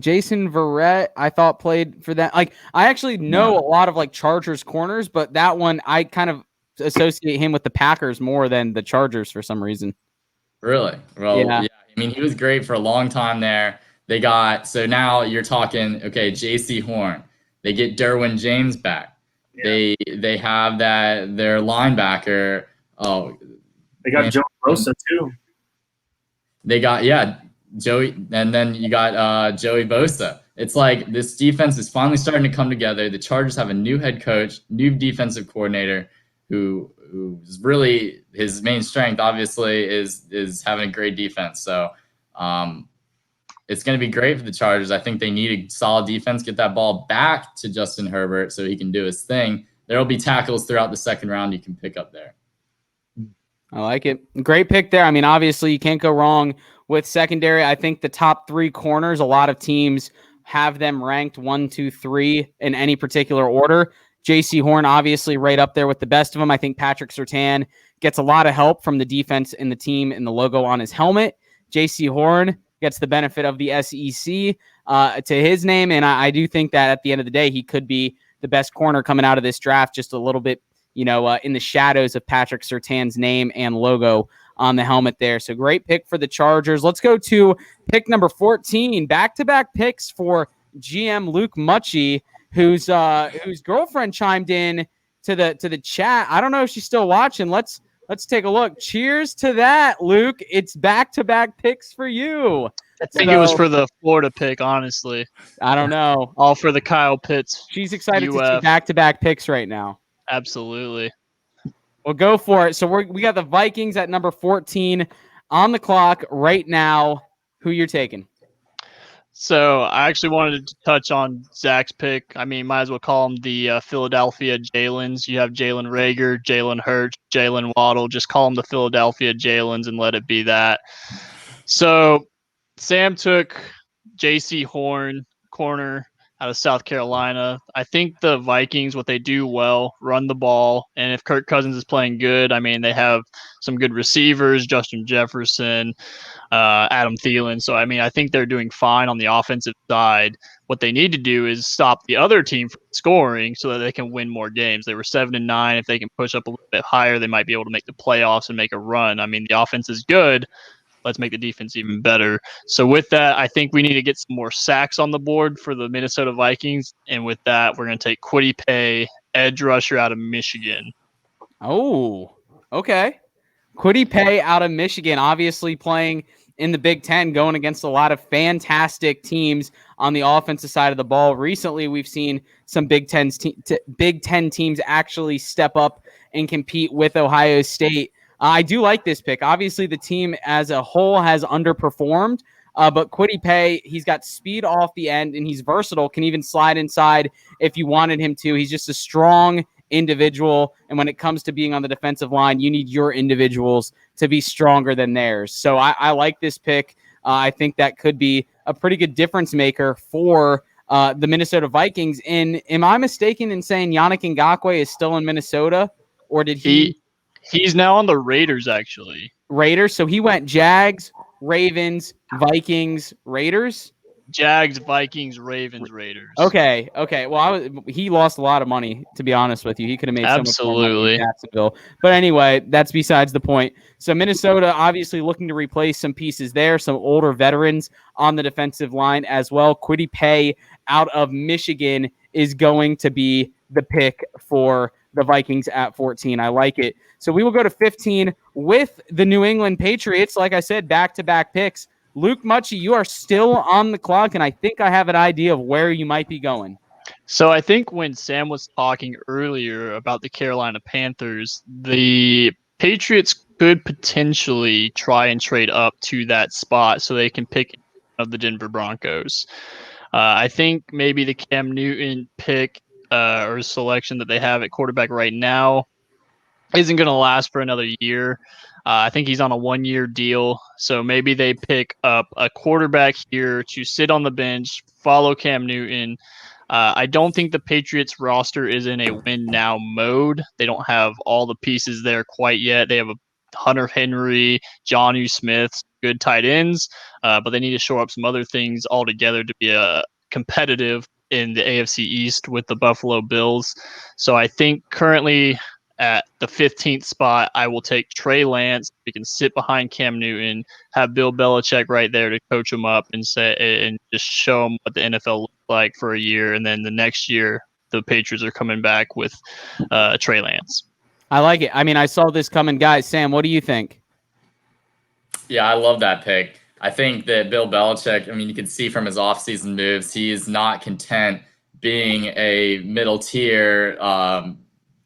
Jason Verrett, I thought played for that. Like, I actually know a lot of Chargers corners, but that one I kind of associate him with the Packers more than the Chargers for some reason. Really? Well, yeah. I mean, he was great for a long time there. So now you're talking, okay, J.C. Horn. They get Derwin James back. Yeah. They have their linebacker. Oh, they got Joey Bosa too. They got Joey, and then you got Joey Bosa. It's like this defense is finally starting to come together. The Chargers have a new head coach, new defensive coordinator, who's really his main strength. Obviously, is having a great defense. So, it's going to be great for the Chargers. I think they need a solid defense. Get that ball back to Justin Herbert so he can do his thing. There will be tackles throughout the second round you can pick up there. I like it. Great pick there. I mean, obviously, you can't go wrong with secondary. I think the top three corners, a lot of teams have them ranked 1, 2, 3 in any particular order. J.C. Horn, obviously, right up there with the best of them. I think Patrick Surtain gets a lot of help from the defense and the team and the logo on his helmet. J.C. Horn gets the benefit of the SEC to his name, and I do think that at the end of the day, he could be the best corner coming out of this draft, just a little bit, in the shadows of Patrick Surtain's name and logo on the helmet there. So great pick for the Chargers. Let's go to pick number 14. Back-to-back picks for GM Luke Mucci, whose girlfriend chimed in to the chat. I don't know if she's still watching. Let's take a look. Cheers to that, Luke. It's back-to-back picks for you. I think it was for the Florida pick, honestly. I don't know. All for the Kyle Pitts. She's excited to see back-to-back picks right now. Absolutely. Well, go for it. So we got the Vikings at number 14 on the clock right now. Who you're taking? So I actually wanted to touch on Zach's pick. I mean, might as well call them the Philadelphia Jalens. You have Jalen Rager, Jalen Hurts, Jalen Waddle. Just call them the Philadelphia Jalens and let it be that. So Sam took J.C. Horn, corner out of South Carolina. I think the Vikings, what they do well, run the ball. And if Kirk Cousins is playing good, I mean, they have some good receivers, Justin Jefferson, Adam Thielen. So, I mean, I think they're doing fine on the offensive side. What they need to do is stop the other team from scoring so that they can win more games. They were 7-9. If they can push up a little bit higher, they might be able to make the playoffs and make a run. I mean, the offense is good. Let's make the defense even better. So with that, I think we need to get some more sacks on the board for the Minnesota Vikings. And with that, we're going to take Kwity Paye, edge rusher out of Michigan. Oh, okay. Kwity Paye out of Michigan, obviously playing in the Big Ten, going against a lot of fantastic teams on the offensive side of the ball. Recently, we've seen some Big Ten teams actually step up and compete with Ohio State. I do like this pick. Obviously, the team as a whole has underperformed, but Kwity Paye, he's got speed off the end, and he's versatile, can even slide inside if you wanted him to. He's just a strong individual, and when it comes to being on the defensive line, you need your individuals to be stronger than theirs. So I like this pick. I think that could be a pretty good difference maker for the Minnesota Vikings. And am I mistaken in saying Yannick Ngakoue is still in Minnesota, or did He's now on the Raiders, actually. Raiders? So he went Jags, Ravens, Vikings, Raiders? Jags, Vikings, Ravens, Raiders. Okay. Well, he lost a lot of money, to be honest with you. He could have made so much more money in Jacksonville. But anyway, that's besides the point. So Minnesota obviously looking to replace some pieces there, some older veterans on the defensive line as well. Kwity Paye out of Michigan is going to be the pick for the Vikings at 14. I like it. So we will go to 15 with the New England Patriots. Like I said, back-to-back picks. Luke Mucci, you are still on the clock, and I think I have an idea of where you might be going. So I think when Sam was talking earlier about the Carolina Panthers, the Patriots could potentially try and trade up to that spot so they can pick of the Denver Broncos. I think maybe the Cam Newton pick or selection that they have at quarterback right now isn't going to last for another year. I think he's on a 1-year deal. So maybe they pick up a quarterback here to sit on the bench, follow Cam Newton. I don't think the Patriots roster is in a win now mode. They don't have all the pieces there quite yet. They have a Hunter Henry, Jonnu Smith, good tight ends, but they need to shore up some other things altogether to be competitive in the AFC East with the Buffalo Bills. So I think currently at the 15th spot, I will take Trey Lance. We can sit behind Cam Newton, have Bill Belichick right there to coach him up and just show him what the NFL looks like for a year. And then the next year, the Patriots are coming back with Trey Lance. I like it. I mean, I saw this coming. Guys, Sam, what do you think? Yeah, I love that pick. I think that Bill Belichick, I mean, you can see from his offseason moves, he is not content being a middle tier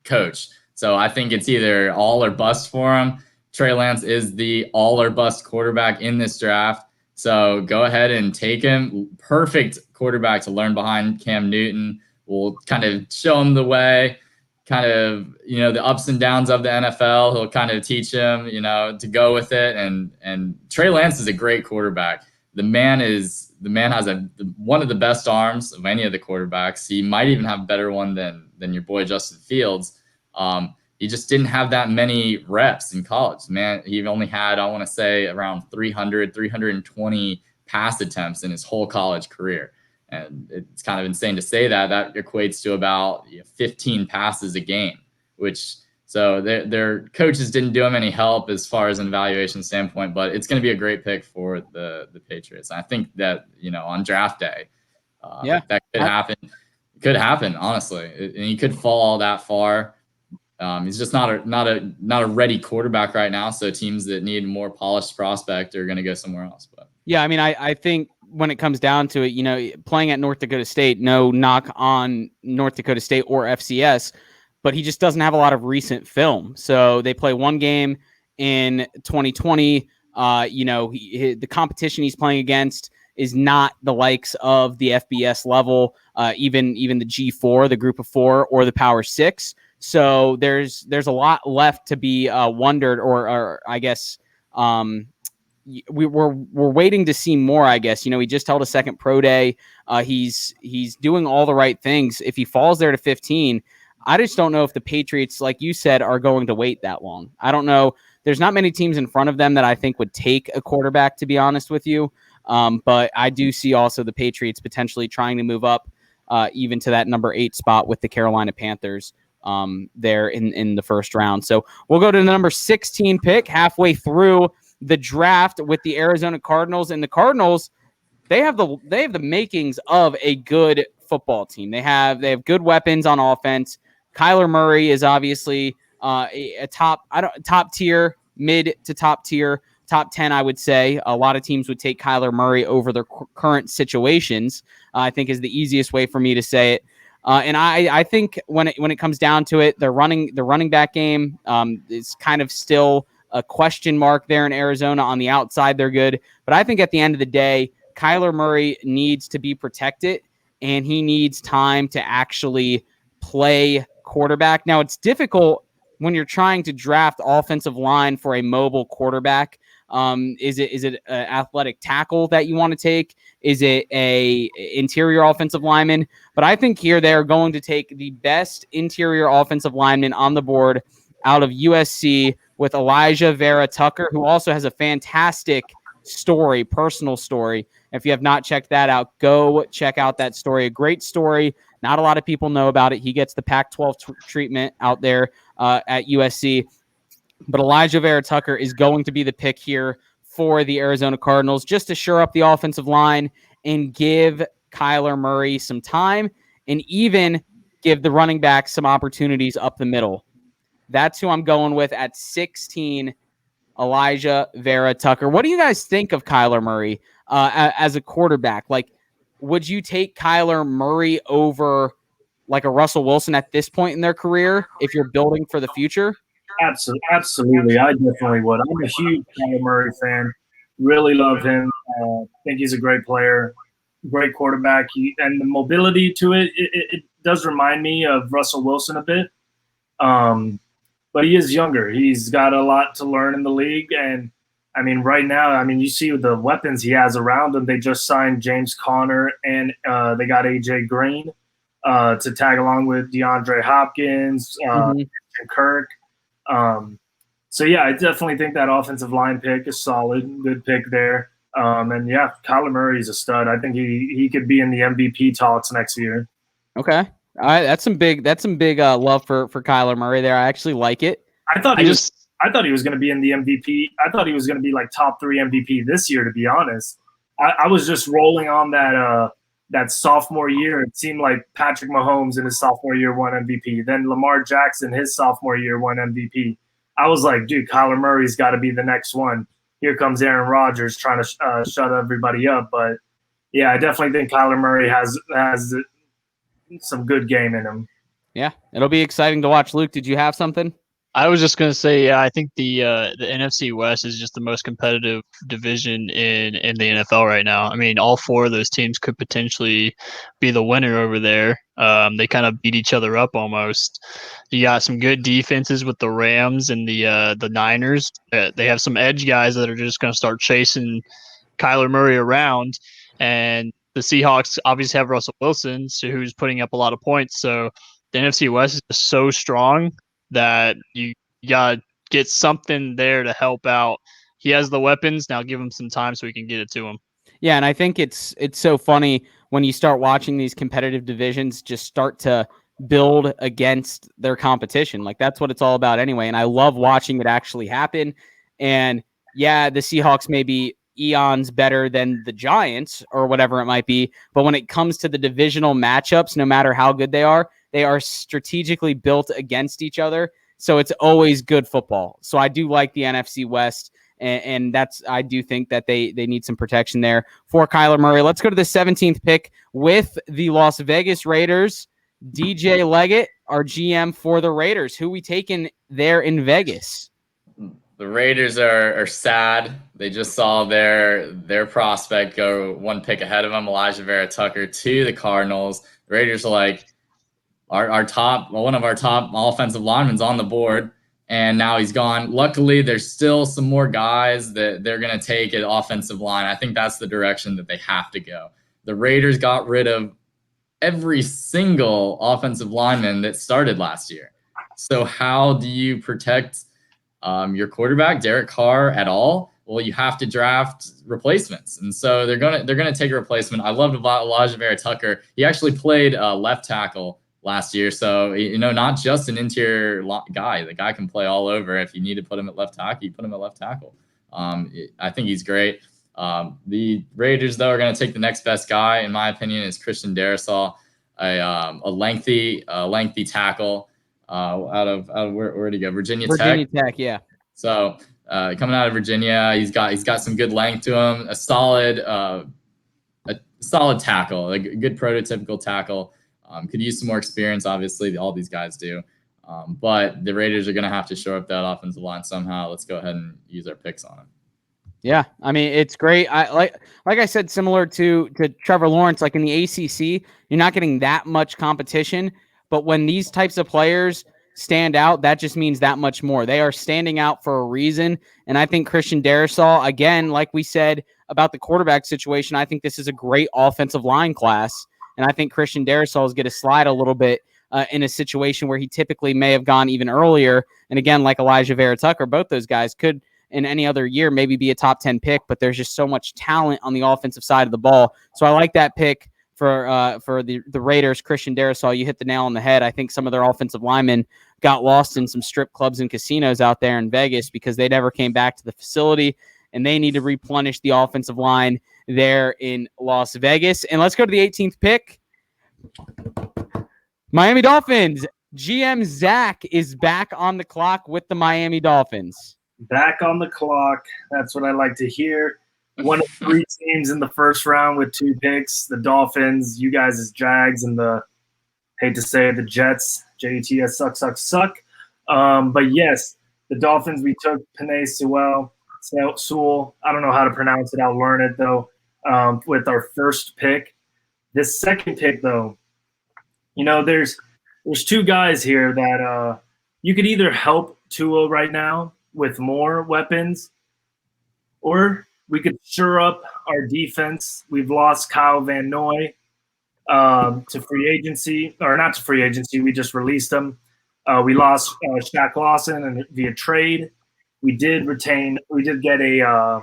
coach. So I think it's either all or bust for him. Trey Lance is the all or bust quarterback in this draft. So go ahead and take him. Perfect quarterback to learn behind Cam Newton. We'll kind of show him the way, kind of, the ups and downs of the NFL. He'll kind of teach him, to go with it. And Trey Lance is a great quarterback. The man has one of the best arms of any of the quarterbacks. He might even have a better one than your boy Justin Fields. He just didn't have that many reps in college, man. He only had, I want to say, around 320 pass attempts in his whole college career. And it's kind of insane to say that equates to about 15 passes a game, so their coaches didn't do him any help as far as an evaluation standpoint, but it's going to be a great pick for the Patriots. And I think that, on draft day, that could happen. It could happen, honestly. And he could fall that far. He's just not a ready quarterback right now. So teams that need a more polished prospect are going to go somewhere else. But yeah, I mean, I think when it comes down to it, playing at North Dakota State, no knock on North Dakota State or FCS, but he just doesn't have a lot of recent film. So they play one game in 2020. The competition he's playing against is not the likes of the FBS level, even the G4, the Group of Four, or the Power Six. So there's a lot left to be wondered, or I guess we're waiting to see more. I guess he just held a second pro day. He's doing all the right things. If he falls there to 15, I just don't know if the Patriots, like you said, are going to wait that long. I don't know. There's not many teams in front of them that I think would take a quarterback, to be honest with you. But I do see also the Patriots potentially trying to move up even to that number 8 spot with the Carolina Panthers there in the first round. So we'll go to the number 16 pick halfway through the draft with the Arizona Cardinals. And the Cardinals, they have the makings of a good football team. They have good weapons on offense. Kyler Murray is obviously a top tier, mid to top tier, top 10, I would say. A lot of teams would take Kyler Murray over their current situations, I think is the easiest way for me to say it. And I think when it comes down to it, the running back game is kind of still a question mark there in Arizona. On the outside, they're good. But I think at the end of the day, Kyler Murray needs to be protected, and he needs time to actually play quarterback. Now, it's difficult when you're trying to draft offensive line for a mobile quarterback. Is it an athletic tackle that you want to take? Is it a interior offensive lineman? But I think here they're going to take the best interior offensive lineman on the board out of USC with Elijah Vera Tucker, who also has a fantastic story, personal story. If you have not checked that out, go check out that story. A great story. Not a lot of people know about it. He gets the Pac-12 treatment out there at USC. But Elijah Vera Tucker is going to be the pick here for the Arizona Cardinals, just to shore up the offensive line and give Kyler Murray some time and even give the running back some opportunities up the middle. That's who I'm going with at 16, Elijah Vera Tucker. What do you guys think of Kyler Murray as a quarterback? Like, would you take Kyler Murray over like a Russell Wilson at this point in their career if you're building for the future? Absolutely. I definitely would. I'm a huge Kyler Murray fan. Really love him. Think he's a great player, great quarterback. And the mobility to it does remind me of Russell Wilson a bit. But he is younger. He's got a lot to learn in the league. And, I mean, right now, I mean, you see the weapons he has around him. They just signed James Conner, and they got A.J. Green to tag along with DeAndre Hopkins, and Kirk. So, yeah, I definitely think that offensive line pick is solid. Good pick there. And, yeah, Kyler Murray's a stud. I think he could be in the MVP talks next year. Okay. All right, that's some big love for Kyler Murray there. I actually like it. I thought he was going to be in the MVP. I thought he was going to be like top 3 MVP this year, to be honest. I was just rolling on that sophomore year. It seemed like Patrick Mahomes in his sophomore year won MVP. Then Lamar Jackson, his sophomore year, won MVP. I was like, dude, Kyler Murray's got to be the next one. Here comes Aaron Rodgers trying to shut everybody up. But, yeah, I definitely think Kyler Murray has some good game in him. Yeah, it'll be exciting to watch. Luke, did you have something? I was just going to say, yeah, I think the NFC West is just the most competitive division in the NFL right now. I mean, all 4 of those teams could potentially be the winner over there. They kind of beat each other up almost. You got some good defenses with the Rams and the Niners. They have some edge guys that are just going to start chasing Kyler Murray around. And the Seahawks obviously have Russell Wilson, who's putting up a lot of points. So the NFC West is just so strong that you got to get something there to help out. He has the weapons. Now give him some time so we can get it to him. Yeah, and I think it's so funny when you start watching these competitive divisions just start to build against their competition. Like, that's what it's all about anyway, and I love watching it actually happen. And, yeah, the Seahawks may be eons better than the Giants or whatever it might be, but when it comes to the divisional matchups, no matter how good they are strategically built against each other. So it's always good football. So I do like the NFC West, and I do think that they need some protection there for Kyler Murray. Let's go to the 17th pick with the Las Vegas Raiders. DJ Leggett, our GM for the Raiders. Who we taking there in Vegas? The Raiders are sad. They just saw their prospect go 1 pick ahead of them, Elijah Vera Tucker, to the Cardinals. The Raiders are like, one of our top offensive linemen's on the board, and now he's gone. Luckily, there's still some more guys that they're going to take at offensive line. I think that's the direction that they have to go. The Raiders got rid of every single offensive lineman that started last year. So how do you protect your quarterback, Derek Carr, at all? Well, you have to draft replacements, and so they're gonna take a replacement. I loved Elijah Vera Tucker. He actually played left tackle last year, so not just an interior guy. The guy can play all over. If you need to put him at left tackle, you put him at left tackle. I think he's great. The Raiders, though, are going to take the next best guy, in my opinion, is Christian Darasal, a lengthy tackle out of where'd he go? Virginia Tech, yeah. So coming out of Virginia, he's got some good length to him, a solid tackle, a good prototypical tackle. Could use some more experience, obviously. All these guys do. But the Raiders are going to have to shore up that offensive line somehow. Let's go ahead and use our picks on it. Yeah, I mean, it's great. I like I said, similar to Trevor Lawrence, like in the ACC, you're not getting that much competition. But when these types of players stand out, that just means that much more. They are standing out for a reason. And I think Christian Darasal, again, like we said about the quarterback situation, I think this is a great offensive line class. And I think Christian Darasal is going to slide a little bit in a situation where he typically may have gone even earlier. And again, like Elijah Vera Tucker, both those guys could in any other year maybe be a top 10 pick, but there's just so much talent on the offensive side of the ball. So I like that pick for the Raiders. Christian Darasal, you hit the nail on the head. I think some of their offensive linemen got lost in some strip clubs and casinos out there in Vegas because they never came back to the facility, and they need to replenish the offensive line there in Las Vegas. And let's go to the 18th pick. Miami Dolphins. GM Zach is back on the clock with the Miami Dolphins. Back on the clock. That's what I like to hear. One of 3 teams in the first round with 2 picks. The Dolphins, you guys as Jags, and hate to say it, the Jets. Jets suck. But yes, the Dolphins, we took Penei Sewell. I don't know how to pronounce it. I'll learn it, though, with our first pick. This second pick, though, there's 2 guys here that you could either help Tua right now with more weapons, or we could shore up our defense. We've lost Kyle Van Noy to free agency, or not to free agency. We just released him. We lost Shaq Lawson and via trade. We did get a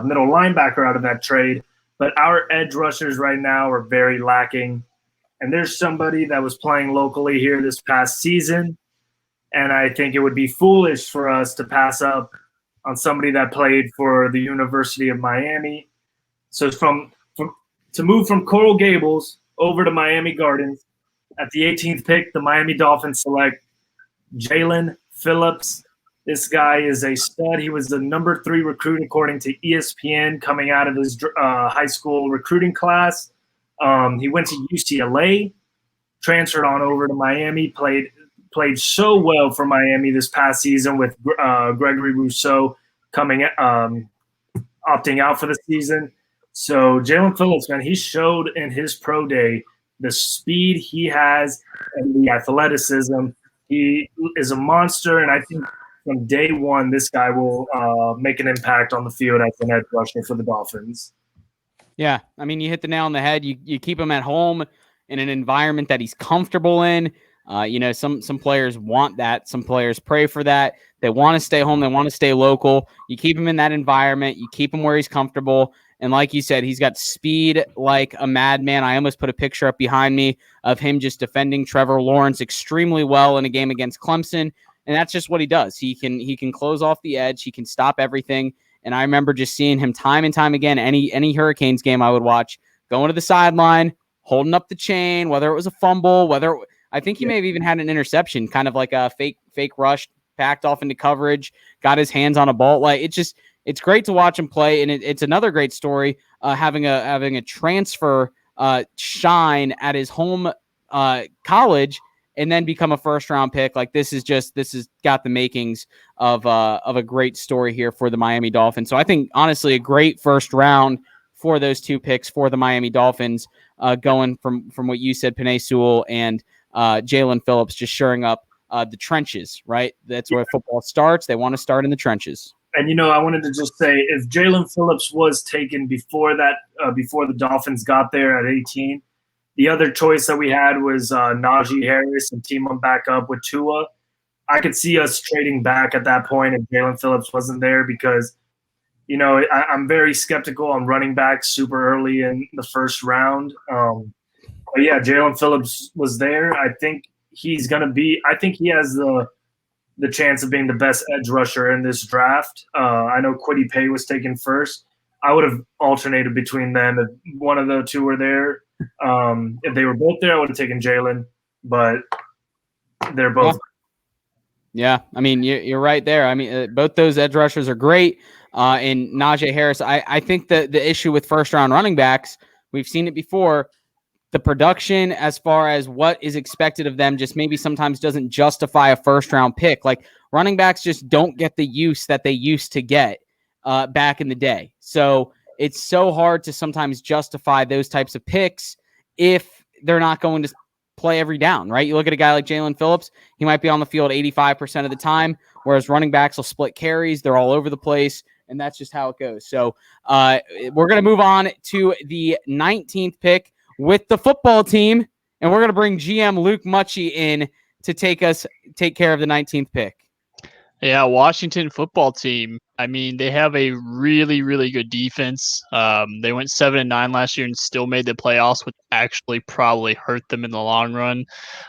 middle linebacker out of that trade, but our edge rushers right now are very lacking. And there's somebody that was playing locally here this past season, and I think it would be foolish for us to pass up on somebody that played for the University of Miami. So to move from Coral Gables over to Miami Gardens, at the 18th pick, the Miami Dolphins select Jalen Phillips. This guy is a stud. He was the number 3 recruit according to ESPN coming out of his high school recruiting class. He went to UCLA, transferred on over to Miami, played so well for Miami this past season with Gregory Rousseau opting out for the season. So Jalen Phillips, man, he showed in his pro day the speed he has and the athleticism. He is a monster, and I think from day one, this guy will make an impact on the field as an edge rusher for the Dolphins. Yeah, I mean, you hit the nail on the head. You keep him at home in an environment that he's comfortable in. Some players want that. Some players pray for that. They want to stay home. They want to stay local. You keep him in that environment. You keep him where he's comfortable. And like you said, he's got speed like a madman. I almost put a picture up behind me of him just defending Trevor Lawrence extremely well in a game against Clemson. And that's just what he does. He can close off the edge. He can stop everything. And I remember just seeing him time and time again, any Hurricanes game I would watch, going to the sideline, holding up the chain, whether it was a fumble, I think he may have even had an interception, kind of like a fake rush, backed off into coverage, got his hands on a ball. Like it's great to watch him play, and it's another great story having a transfer shine at his home college and then become a first-round pick. Like this has got the makings of a great story here for the Miami Dolphins. So I think honestly a great first round for those 2 picks for the Miami Dolphins, going from what you said, Penei Sewell and Jalen Phillips, just shoring up the trenches, right? That's where football starts. They want to start in the trenches. And, I wanted to just say, if Jalen Phillips was taken before that, before the Dolphins got there at 18, the other choice that we had was Najee Harris and team him back up with Tua. I could see us trading back at that point if Jalen Phillips wasn't there because, I'm very skeptical on running back super early in the first round. But yeah, Jalen Phillips was there. I think he's going to be – I think he has the chance of being the best edge rusher in this draft. I know Kwity Paye was taken first. I would have alternated between them if one of the 2 were there. If they were both there, I would have taken Jalen, but they're both. Yeah, I mean, you're right there. I mean, both those edge rushers are great. And Najee Harris, I think the issue with first-round running backs, we've seen it before, the production as far as what is expected of them just maybe sometimes doesn't justify a first-round pick. Like running backs just don't get the use that they used to get back in the day. So it's so hard to sometimes justify those types of picks if they're not going to play every down, right? You look at a guy like Jalen Phillips, he might be on the field 85% of the time, whereas running backs will split carries. They're all over the place, and that's just how it goes. So we're going to move on to the 19th pick with the football team, and we're going to bring GM Luke Mucci in to take care of the 19th pick. Yeah, Washington football team. I mean, they have a really, really good defense. They went 7-9 last year and still made the playoffs, which actually probably hurt them in the long run.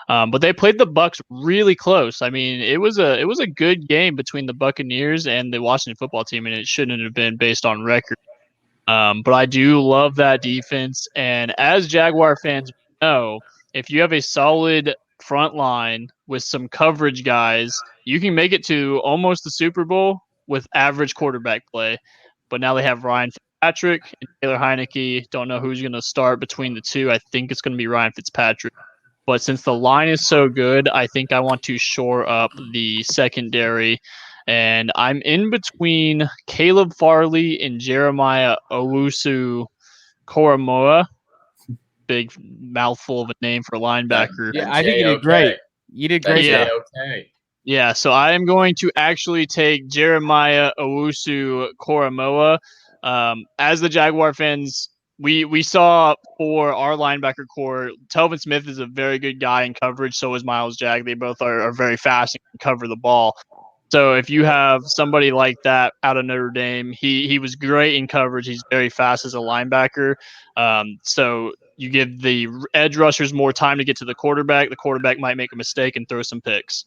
But they played the Bucs really close. I mean, it was a good game between the Buccaneers and the Washington football team, and it shouldn't have been based on record. But I do love that defense, and as Jaguar fans know, if you have a solid front line with some coverage guys, you can make it to almost the Super Bowl with average quarterback play. But now they have Ryan Fitzpatrick and Taylor Heineke. Don't know who's going to start between the two. I think it's going to be Ryan Fitzpatrick. But since the line is so good, I think I want to shore up the secondary. And I'm in between Caleb Farley and Jeremiah Owusu-Koramoah. Big mouthful of a name for a linebacker. Yeah, I think you did great. You did great. Yeah. Okay. Yeah, so I am going to actually take Jeremiah Owusu-Koramoah. As the Jaguar fans, we saw for our linebacker core, Telvin Smith is a very good guy in coverage. So is Miles Jack. They both are very fast and can cover the ball. So if you have somebody like that out of Notre Dame, he was great in coverage. He's very fast as a linebacker. So you give the edge rushers more time to get to the quarterback. The quarterback might make a mistake and throw some picks.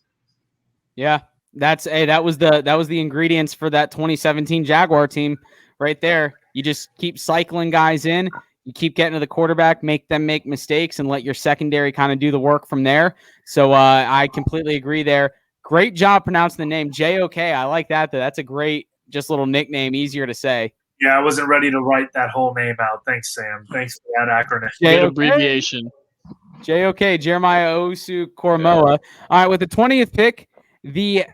Yeah, that was the ingredients for that 2017 Jaguar team right there. You just keep cycling guys in, you keep getting to the quarterback, make them make mistakes, and let your secondary kind of do the work from there. So I completely agree there. Great job pronouncing the name JOK. I like that. That's a great just little nickname, easier to say. Yeah, I wasn't ready to write that whole name out. Thanks, Sam. Thanks for that acronym. Good abbreviation. JOK, Jeremiah Owusu-Koramoah. All right, with the 20th pick, the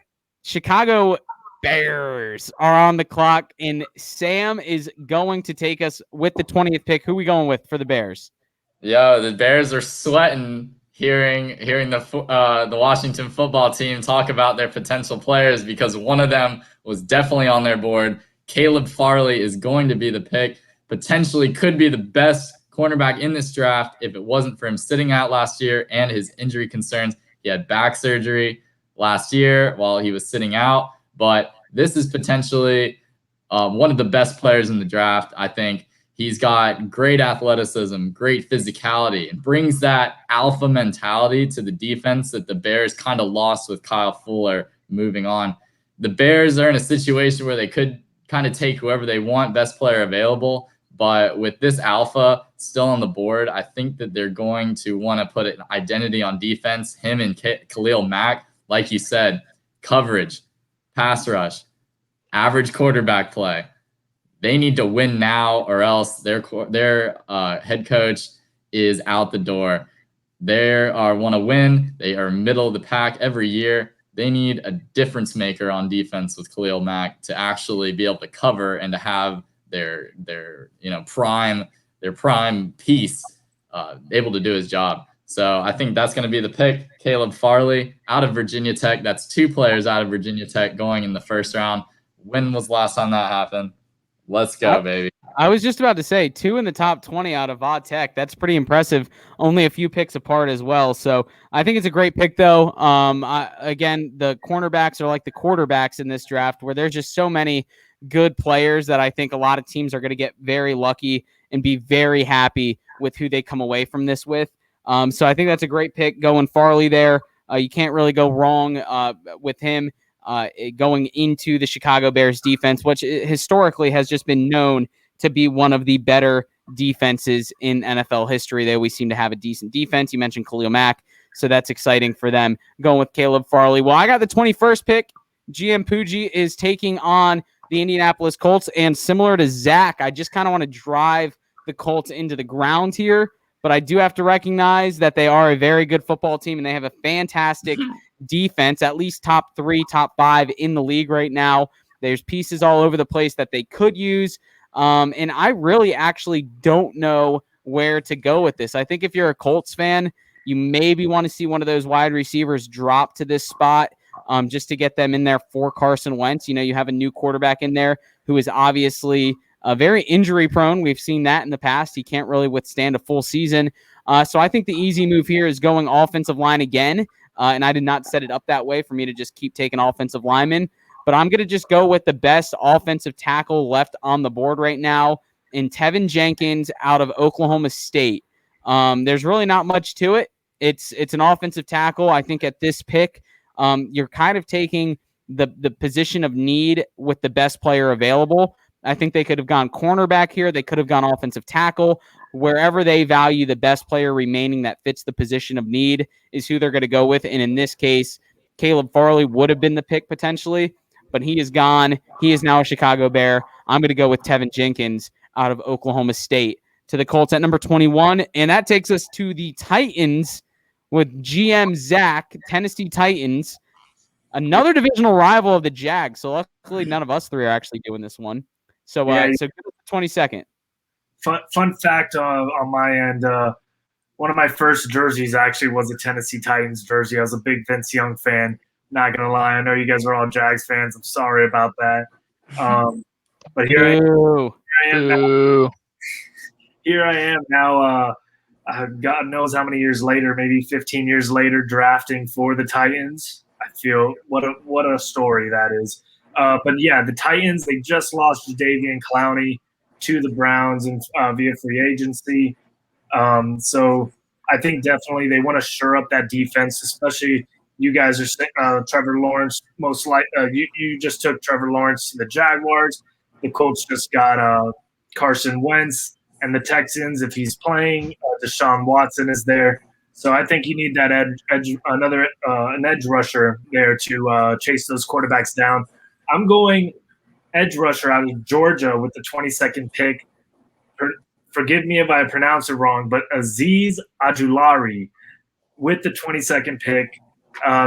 Chicago Bears are on the clock, and Sam is going to take us with the 20th pick. Who are we going with for the Bears? Yo, the Bears are sweating hearing the Washington football team talk about their potential players because one of them was definitely on their board. Caleb Farley is going to be the pick. Potentially could be the best cornerback in this draft if it wasn't for him sitting out last year and his injury concerns. He had back surgery last year while he was sitting out, but this is potentially one of the best players in the draft. I think he's got great athleticism, great physicality, and brings that alpha mentality to the defense that the Bears kind of lost with Kyle Fuller moving on. The Bears are in a situation where they could kind of take whoever they want, best player available, but with this alpha still on the board, I think that they're going to want to put an identity on defense, him and Khalil Mack. Like you said, coverage, pass rush, average quarterback play. They need to win now or else their head coach is out the door. They want to win. They are middle of the pack every year. They need a difference maker on defense with Khalil Mack to actually be able to cover and to have their prime piece able to do his job. So I think that's going to be the pick. Caleb Farley out of Virginia Tech. That's two players out of Virginia Tech going in the first round. When was the last time that happened? Let's go, baby. I was just about to say 2 in the top 20 out of Va Tech. That's pretty impressive. Only a few picks apart as well. So I think it's a great pick, though. Again, the cornerbacks are like the quarterbacks in this draft where there's just so many good players that I think a lot of teams are going to get very lucky and be very happy with who they come away from this with. So I think that's a great pick going Farley there. You can't really go wrong with him going into the Chicago Bears defense, which historically has just been known to be one of the better defenses in NFL history. They always seem to have a decent defense. You mentioned Khalil Mack, so that's exciting for them going with Caleb Farley. Well, I got the 21st pick. GM Poojie is taking on the Indianapolis Colts, and similar to Zach, I just kind of want to drive the Colts into the ground here. but I do have to recognize that they are a very good football team, and they have a fantastic defense, at least top 3, top 5 in the league right now. There's pieces all over the place that they could use, and I really actually don't know where to go with this. I think if you're a Colts fan, you maybe want to see one of those wide receivers drop to this spot just to get them in there for Carson Wentz. You have a new quarterback in there who is obviously very injury prone. We've seen that in the past. He can't really withstand a full season. So I think the easy move here is going offensive line again. And I did not set it up that way for me to just keep taking offensive linemen. But I'm going to just go with the best offensive tackle left on the board right now in Tevin Jenkins out of Oklahoma State. There's really not much to it. It's an offensive tackle. I think at this pick, you're kind of taking the position of need with the best player available. I think they could have gone cornerback here. They could have gone offensive tackle. Wherever they value the best player remaining that fits the position of need is who they're going to go with. And in this case, Caleb Farley would have been the pick potentially, but he is gone. He is now a Chicago Bear. I'm going to go with Tevin Jenkins out of Oklahoma State to the Colts at number 21. And that takes us to the Titans with GM Zach, Tennessee Titans, another divisional rival of the Jags. So luckily none of us three are actually doing this one. So, so give us the 22nd. Fun fact on my end, one of my first jerseys actually was a Tennessee Titans jersey. I was a big Vince Young fan. Not going to lie. I know you guys are all Jags fans. I'm sorry about that. But here I am now. God knows how many years later, maybe 15 years later, drafting for the Titans. I feel what a story that is. But yeah, the Titans, they just lost Jadeveon Clowney to the Browns and via free agency. So I think definitely they want to shore up that defense, especially you guys are Trevor Lawrence. Most you just took Trevor Lawrence to the Jaguars. The Colts just got Carson Wentz, and the Texans, if he's playing, Deshaun Watson is there. So I think you need that an edge rusher there to chase those quarterbacks down. I'm going edge rusher out of Georgia with the 22nd pick. Forgive me if I pronounce it wrong, but Azeez Ojulari with the 22nd pick.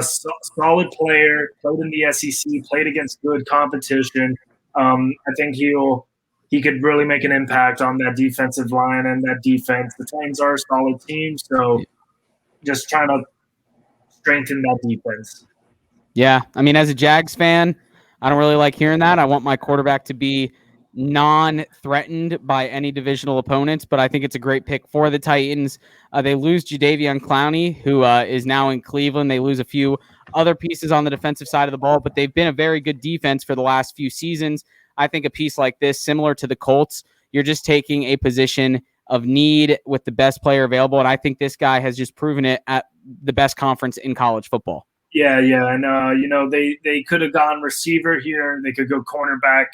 Solid player, played in the SEC, played against good competition. I think he could really make an impact on that defensive line and that defense. The Titans are a solid team, so just trying to strengthen that defense. Yeah, I mean, as a Jags fan, I don't really like hearing that. I want my quarterback to be non-threatened by any divisional opponents, but I think it's a great pick for the Titans. They lose Jadeveon Clowney, who is now in Cleveland. They lose a few other pieces on the defensive side of the ball, but they've been a very good defense for the last few seasons. I think a piece like this, similar to the Colts, you're just taking a position of need with the best player available, and I think this guy has just proven it at the best conference in college football. Yeah, and they could have gone receiver here. They could go cornerback.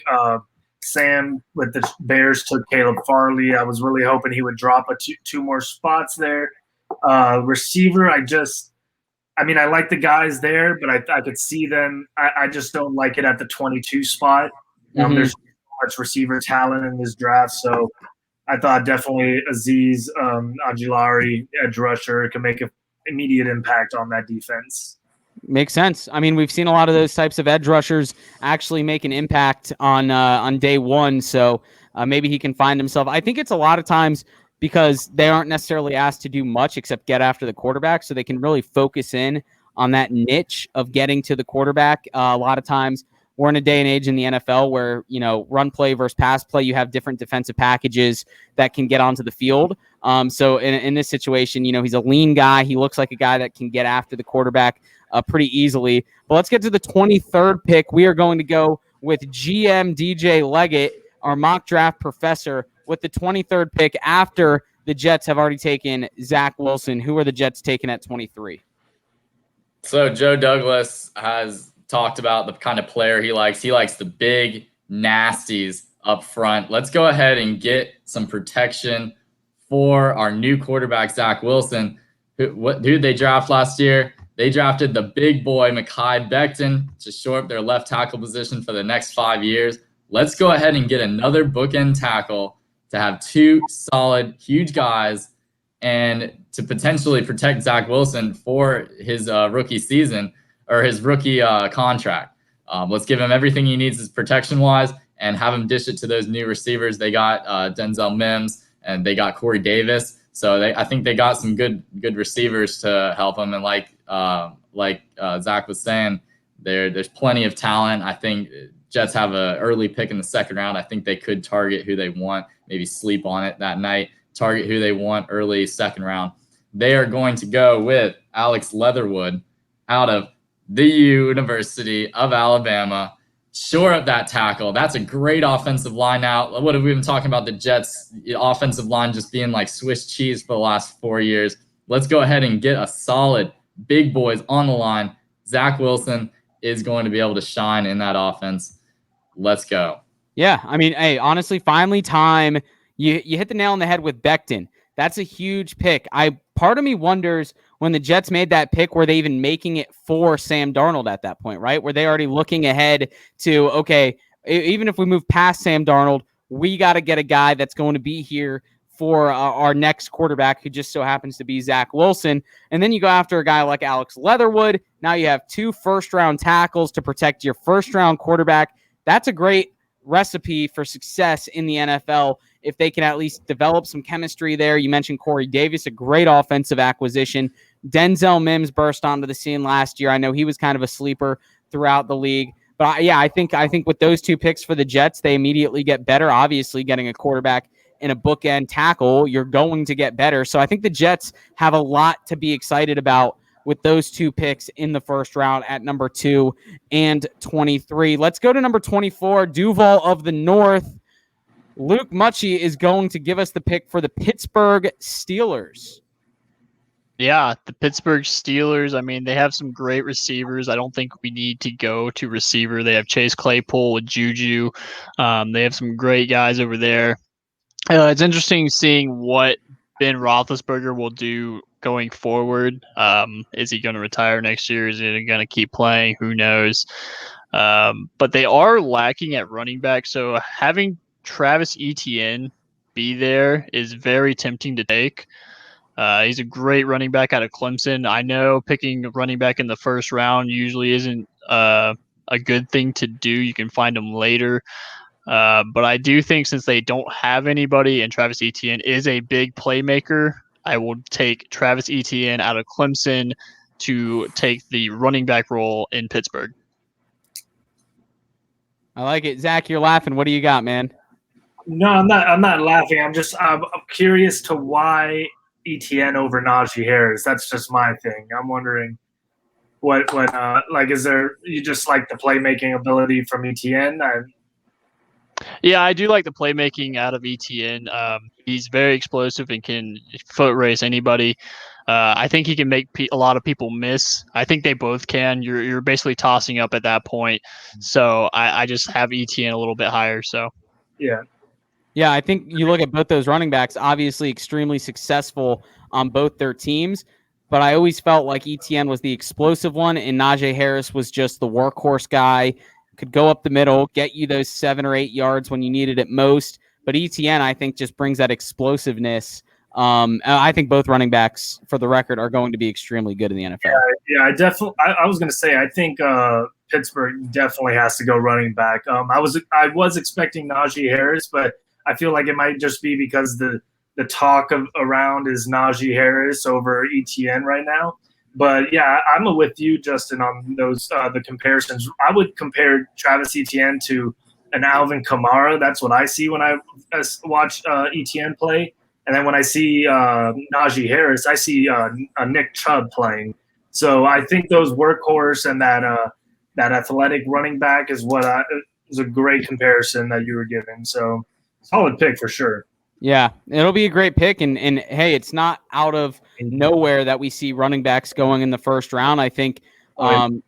Sam with the Bears took Caleb Farley. I was really hoping he would drop two more spots there. Receiver, I like the guys there, but I could see them. I just don't like it at the 22 spot. There's so much receiver talent in this draft, so I thought definitely Azeez Ojulari, edge rusher, can make an immediate impact on that defense. Makes sense. I mean, we've seen a lot of those types of edge rushers actually make an impact on day one, so maybe he can find himself. I think it's a lot of times because they aren't necessarily asked to do much except get after the quarterback, so they can really focus in on that niche of getting to the quarterback. A lot of times we're in a day and age in the NFL where, run play versus pass play, you have different defensive packages that can get onto the field. So in this situation, he's a lean guy. He looks like a guy that can get after the quarterback pretty easily. But let's get to the 23rd pick. We are going to go with GM DJ Leggett, our mock draft professor, with the 23rd pick after the Jets have already taken Zach Wilson. Who are the Jets taking at 23? So Joe Douglas has talked about the kind of player he likes. He likes the big nasties up front. Let's go ahead and get some protection for our new quarterback, Zach Wilson. Who did they draft last year? They drafted the big boy, Mekhi Becton, to shore up their left tackle position for the next 5 years. Let's go ahead and get another bookend tackle to have two solid, huge guys and to potentially protect Zach Wilson for his rookie season or his rookie contract. Let's give him everything he needs as protection-wise and have him dish it to those new receivers. They got Denzel Mims and they got Corey Davis. So I think they got some good receivers to help him. And like Zach was saying, there's plenty of talent. I think Jets have an early pick in the second round. I think they could target who they want, maybe sleep on it that night, target who they want early second round. They are going to go with Alex Leatherwood out of the University of Alabama. Shore up that tackle. That's a great offensive line now. What have we been talking about? The Jets' offensive line just being like Swiss cheese for the last 4 years. Let's go ahead and get a solid big boys on the line. Zach Wilson is going to be able to shine in that offense. Let's go. Yeah, I mean, hey, honestly, finally time. You hit the nail on the head with Becton. That's a huge pick. Part of me wonders when the Jets made that pick, were they even making it for Sam Darnold at that point, right? Were they already looking ahead to, okay, even if we move past Sam Darnold, we got to get a guy that's going to be here for our next quarterback, who just so happens to be Zach Wilson. And then you go after a guy like Alex Leatherwood. Now you have 2 first-round tackles to protect your first-round quarterback. That's a great recipe for success in the NFL if they can at least develop some chemistry there. You mentioned Corey Davis, a great offensive acquisition. Denzel Mims burst onto the scene last year. I know he was kind of a sleeper throughout the league. But I think with those 2 picks for the Jets, they immediately get better. Obviously, getting a quarterback and a bookend tackle, you're going to get better. So I think the Jets have a lot to be excited about with those 2 picks in the first round at number 2 and 23. Let's go to number 24, Duval of the North. Luke Mucci is going to give us the pick for the Pittsburgh Steelers. Yeah, the Pittsburgh Steelers, I mean, they have some great receivers. I don't think we need to go to receiver. They have Chase Claypool with Juju. They have some great guys over there. It's interesting seeing what Ben Roethlisberger will do going forward. Is he going to retire next year? Is he going to keep playing? Who knows? But they are lacking at running back. So having Travis Etienne be there is very tempting to take. He's a great running back out of Clemson. I know picking a running back in the first round usually isn't a good thing to do. You can find them later. But I do think since they don't have anybody and Travis Etienne is a big playmaker, I will take Travis Etienne out of Clemson to take the running back role in Pittsburgh. I like it. Zach, you're laughing. What do you got, man? No, I'm not laughing. I'm curious to why Etienne over Najee Harris. That's just my thing. I'm wondering what is there, you just like the playmaking ability from Etienne? Yeah, I do like the playmaking out of Etienne. He's very explosive and can foot race anybody. I think he can make a lot of people miss. I think they both can. You're basically tossing up at that point. So I just have Etienne a little bit higher. So yeah. Yeah, I think you look at both those running backs, obviously extremely successful on both their teams, but I always felt like Etienne was the explosive one and Najee Harris was just the workhorse guy, could go up the middle, get you those 7 or 8 yards when you needed it most. But Etienne, I think, just brings that explosiveness. I think both running backs, for the record, are going to be extremely good in the NFL. Yeah, I was going to say, I think Pittsburgh definitely has to go running back. I was expecting Najee Harris, but I feel like it might just be because the talk around is Najee Harris over Etienne right now. But yeah, I'm with you, Justin, on those the comparisons. I would compare Travis Etienne to an Alvin Kamara. That's what I see when I watch Etienne play. And then when I see Najee Harris, I see a Nick Chubb playing. So I think those workhorse and that athletic running back is is a great comparison that you were giving. So solid pick for sure. Yeah, it'll be a great pick. And hey, it's not out of nowhere that we see running backs going in the first round. I think,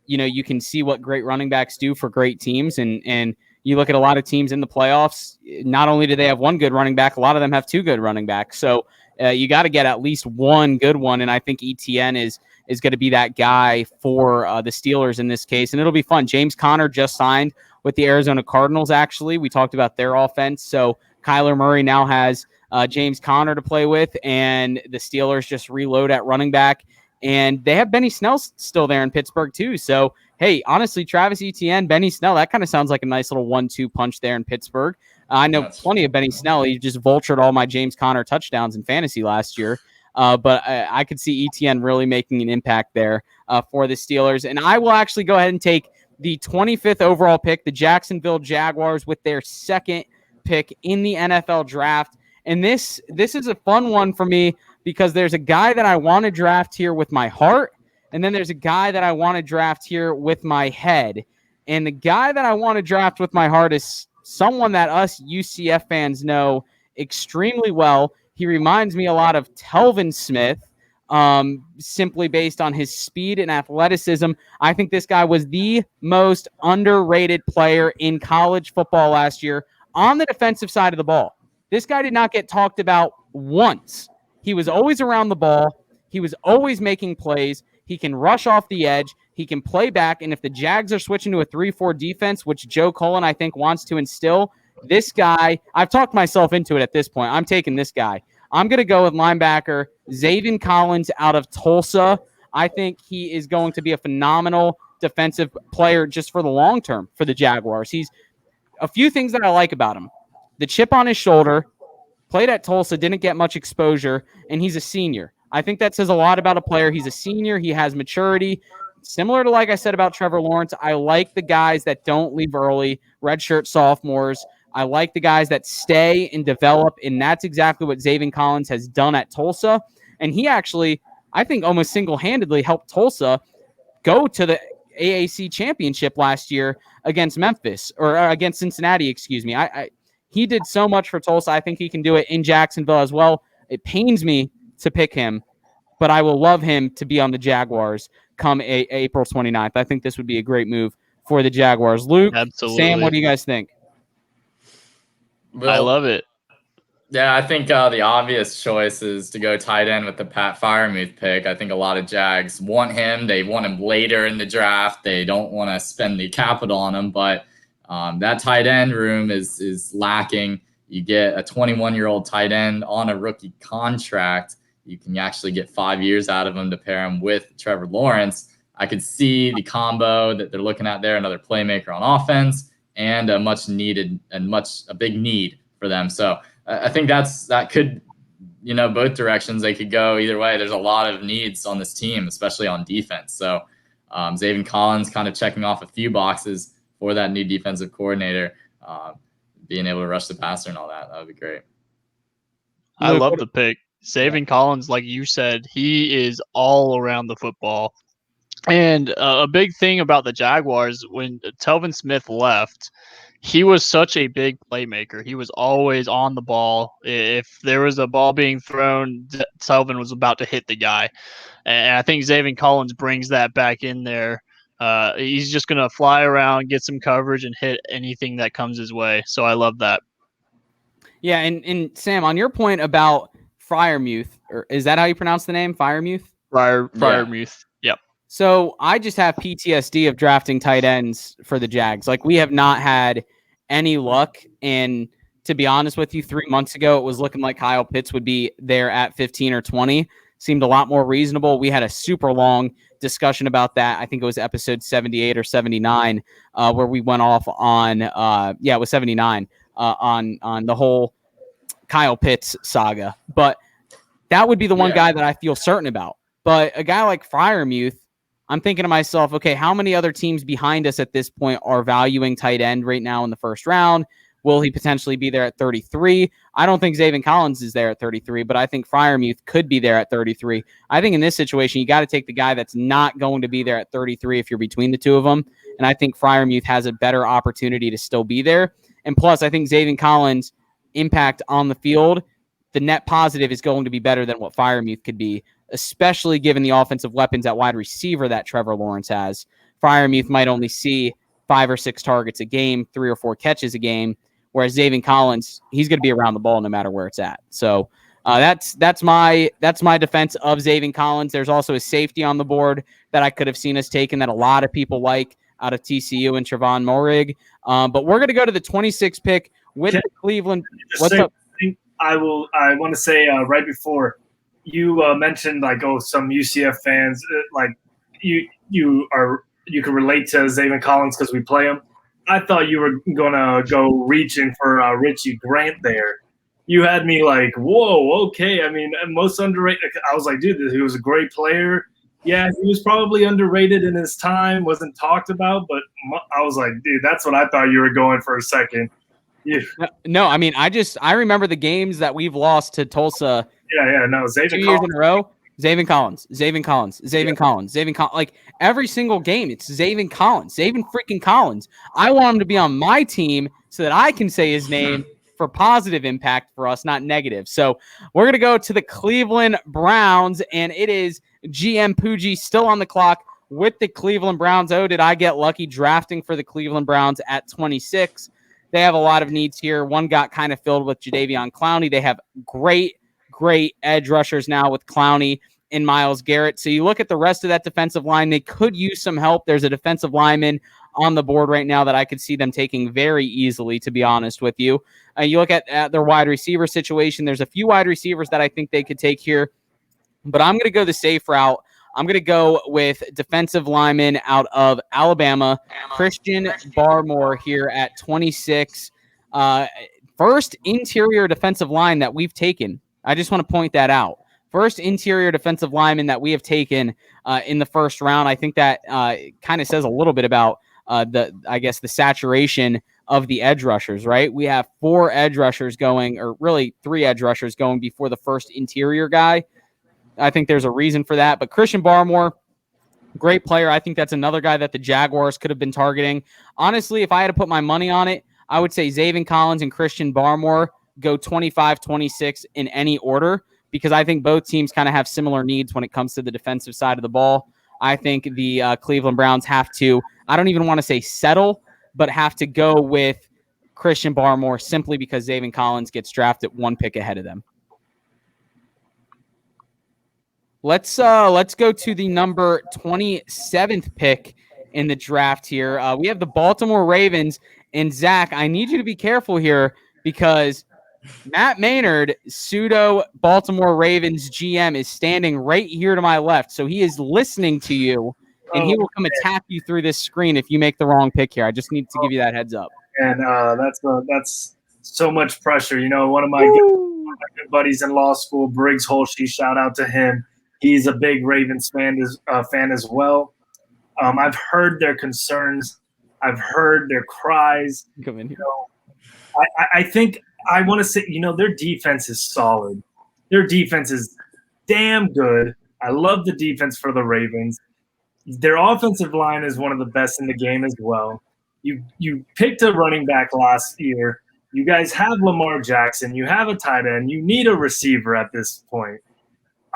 you can see what great running backs do for great teams. And you look at a lot of teams in the playoffs, not only do they have one good running back, a lot of them have 2 good running backs. So you got to get at least one good one. And I think Etienne is going to be that guy for the Steelers in this case. And it'll be fun. James Conner just signed with the Arizona Cardinals, actually. We talked about their offense. So Kyler Murray now has James Conner to play with, and the Steelers just reload at running back. And they have Benny Snell still there in Pittsburgh too. So, hey, honestly, Travis Etienne, Benny Snell, that kind of sounds like a nice little 1-2 punch there in Pittsburgh. I know plenty of Benny Snell. He just vultured all my James Conner touchdowns in fantasy last year. But I could see Etienne really making an impact there for the Steelers. And I will actually go ahead and take the 25th overall pick, the Jacksonville Jaguars, with their second pick in the NFL draft. And this is a fun one for me because there's a guy that I want to draft here with my heart, and then there's a guy that I want to draft here with my head. And the guy that I want to draft with my heart is someone that us UCF fans know extremely well. He reminds me a lot of Telvin Smith, simply based on his speed and athleticism. I think this guy was the most underrated player in college football last year on the defensive side of the ball. This guy did not get talked about once. He was always around the ball. He was always making plays. He can rush off the edge. He can play back. And if the Jags are switching to a 3-4 defense, which Joe Cullen, I think, wants to instill, this guy, I've talked myself into it at this point. I'm taking this guy. I'm going to go with linebacker Zaven Collins out of Tulsa. I think he is going to be a phenomenal defensive player just for the long term for the Jaguars. He's a few things that I like about him. The chip on his shoulder, played at Tulsa, didn't get much exposure, and he's a senior. I think that says a lot about a player. He's a senior. He has maturity. Similar to, like I said, about Trevor Lawrence, I like the guys that don't leave early, redshirt sophomores. I like the guys that stay and develop, and that's exactly what Zaven Collins has done at Tulsa. And he actually, I think, almost single-handedly helped Tulsa go to the AAC championship last year against Memphis, or against Cincinnati, excuse me. He did so much for Tulsa. I think he can do it in Jacksonville as well. It pains me to pick him, but I will love him to be on the Jaguars come April 29th. I think this would be a great move for the Jaguars. Luke, Absolutely. Sam, what do you guys think? Well, I love it. Yeah, I think the obvious choice is to go tight end with the Pat Freiermuth pick. I think a lot of Jags want him. They want him later in the draft. They don't want to spend the capital on him, but that tight end room is lacking. You get a 21-year-old tight end on a rookie contract. You can actually get 5 years out of him to pair him with Trevor Lawrence. I could see the combo that they're looking at there, another playmaker on offense, and a much needed and a big need for them. So I think that could, both directions. They could go either way. There's a lot of needs on this team, especially on defense. So Zaven Collins kind of checking off a few boxes for that new defensive coordinator, being able to rush the passer and all that. That would be great. I love the pick. Zaven Collins, like you said, he is all around the football. And a big thing about the Jaguars, when Telvin Smith left, he was such a big playmaker. He was always on the ball. If there was a ball being thrown, Telvin was about to hit the guy. And I think Zaven Collins brings that back in there. He's just going to fly around, get some coverage, and hit anything that comes his way. So I love that. Yeah, and Sam, on your point about Freiermuth, or is that how you pronounce the name, Freiermuth? Freiermuth. Yep. So I just have PTSD of drafting tight ends for the Jags. Like, we have not had any luck. And to be honest with you, 3 months ago, it was looking like Kyle Pitts would be there at 15 or 20. Seemed a lot more reasonable. We had a super long discussion about that. I think it was episode 78 or 79, where we went off on, it was 79, on the whole Kyle Pitts saga. But that would be the one guy that I feel certain about. But a guy like Freiermuth, I'm thinking to myself, okay, how many other teams behind us at this point are valuing tight end right now in the first round? Will he potentially be there at 33? I don't think Zaven Collins is there at 33, but I think Freiermuth could be there at 33. I think in this situation, you got to take the guy that's not going to be there at 33 if you're between the two of them. And I think Freiermuth has a better opportunity to still be there. And plus, I think Zaven Collins' impact on the field, the net positive is going to be better than what Freiermuth could be, especially given the offensive weapons at wide receiver that Trevor Lawrence has. Freiermuth might only see 5 or 6 targets a game, 3 or 4 catches a game, whereas Zaven Collins, he's going to be around the ball no matter where it's at. So that's my defense of Zaven Collins. There's also a safety on the board that I could have seen us taking that a lot of people like out of TCU and Trevon Moehrig. But we're going to go to the 26th pick with the Cleveland. What's up? I want to say right before you mentioned like, oh, some UCF fans like you can relate to Zayvon Collins because we play him. I thought you were gonna go reaching for Richie Grant there. You had me like, whoa, okay. I mean, most underrated. I was like, dude, he was a great player. Yeah, he was probably underrated in his time, wasn't talked about, but I was like, dude, that's what I thought you were going for a second. Yeah. No, I mean, I remember the games that we've lost to Tulsa. No, Zayvon 2 years in a row. Zayvon Collins. Like every single game, it's Zayvon freaking Collins. I want him to be on my team so that I can say his name for positive impact for us, not negative. So we're going to go to the Cleveland Browns, and it is GM Poojie still on the clock with the Cleveland Browns. Oh, did I get lucky drafting for the Cleveland Browns at 26? They have a lot of needs here. One got kind of filled with Jadeveon Clowney. They have great edge rushers now with Clowney and Myles Garrett. So you look at the rest of that defensive line, they could use some help. There's a defensive lineman on the board right now that I could see them taking very easily, to be honest with you. You look at their wide receiver situation. There's a few wide receivers that I think they could take here, but I'm going to go the safe route. I'm going to go with defensive lineman out of Alabama, Christian Barmore here at 26. First interior defensive line that we've taken. I just want to point that out. First interior defensive lineman that we have taken in the first round. I think that kind of says a little bit about the saturation of the edge rushers, right? We have 4 edge rushers going, or really 3 edge rushers going before the first interior guy. I think there's a reason for that. But Christian Barmore, great player. I think that's another guy that the Jaguars could have been targeting. Honestly, if I had to put my money on it, I would say Zayvon Collins and Christian Barmore go 25, 26 in any order, because I think both teams kind of have similar needs when it comes to the defensive side of the ball. I think the Cleveland Browns have to, I don't even want to say settle, but have to go with Christian Barmore simply because Zayvon Collins gets drafted 1 pick ahead of them. Let's go to the number 27th pick in the draft here. We have the Baltimore Ravens, and Zach, I need you to be careful here because Matt Maynard, pseudo Baltimore Ravens GM, is standing right here to my left, so he is listening to you, and he will come attack you through this screen if you make the wrong pick here. I just need to give you that heads up. And that's so much pressure. You know, one of my good buddies in law school, Briggs Holsey, shout out to him. He's a big Ravens fan as well. I've heard their concerns. I've heard their cries. Come in here. You know, I think I want to say, you know, their defense is solid. Their defense is damn good. I love the defense for the Ravens. Their offensive line is one of the best in the game as well. You picked a running back last year. You guys have Lamar Jackson. You have a tight end. You need a receiver at this point.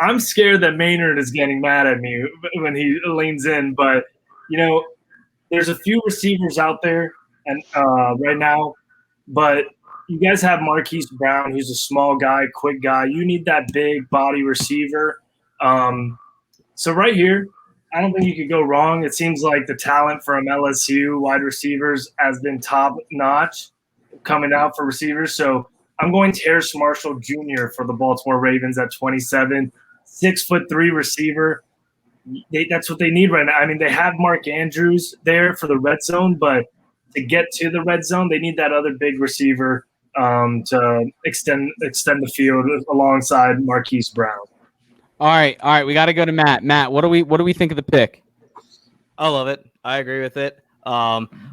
I'm scared that Maynard is getting mad at me when he leans in, but you know, there's a few receivers out there and right now, but you guys have Marquise Brown, who's a small guy, quick guy. You need that big body receiver. So right here, I don't think you could go wrong. It seems like the talent from LSU wide receivers has been top notch coming out for receivers. So I'm going Terrace Marshall Jr. for the Baltimore Ravens at 27. 6'3" receiver. That's what they need right now. I mean, they have Mark Andrews there for the red zone, but to get to the red zone, they need that other big receiver to extend the field alongside Marquise Brown. All right. We got to go to Matt. Matt, what do we think of the pick? I love it. I agree with it.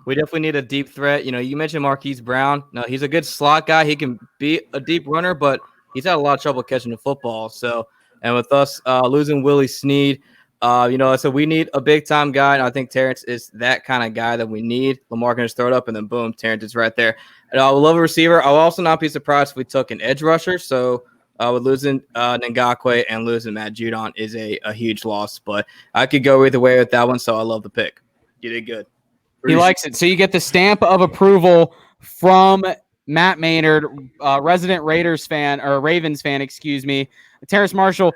We definitely need a deep threat. You know, you mentioned Marquise Brown. No, he's a good slot guy. He can be a deep runner, but he's had a lot of trouble catching the football. So, and with us losing Willie Snead, so we need a big time guy, and I think Terrence is that kind of guy that we need. Lamar can just throw it up, and then boom, Terrence is right there. And I would love a receiver. I will also not be surprised if we took an edge rusher. So with losing Ngakwe and losing Matt Judon is a huge loss, but I could go either way with that one. So I love the pick. You did good. He likes it. So you get the stamp of approval from Matt Maynard, resident Ravens fan, excuse me. Terrace Marshall,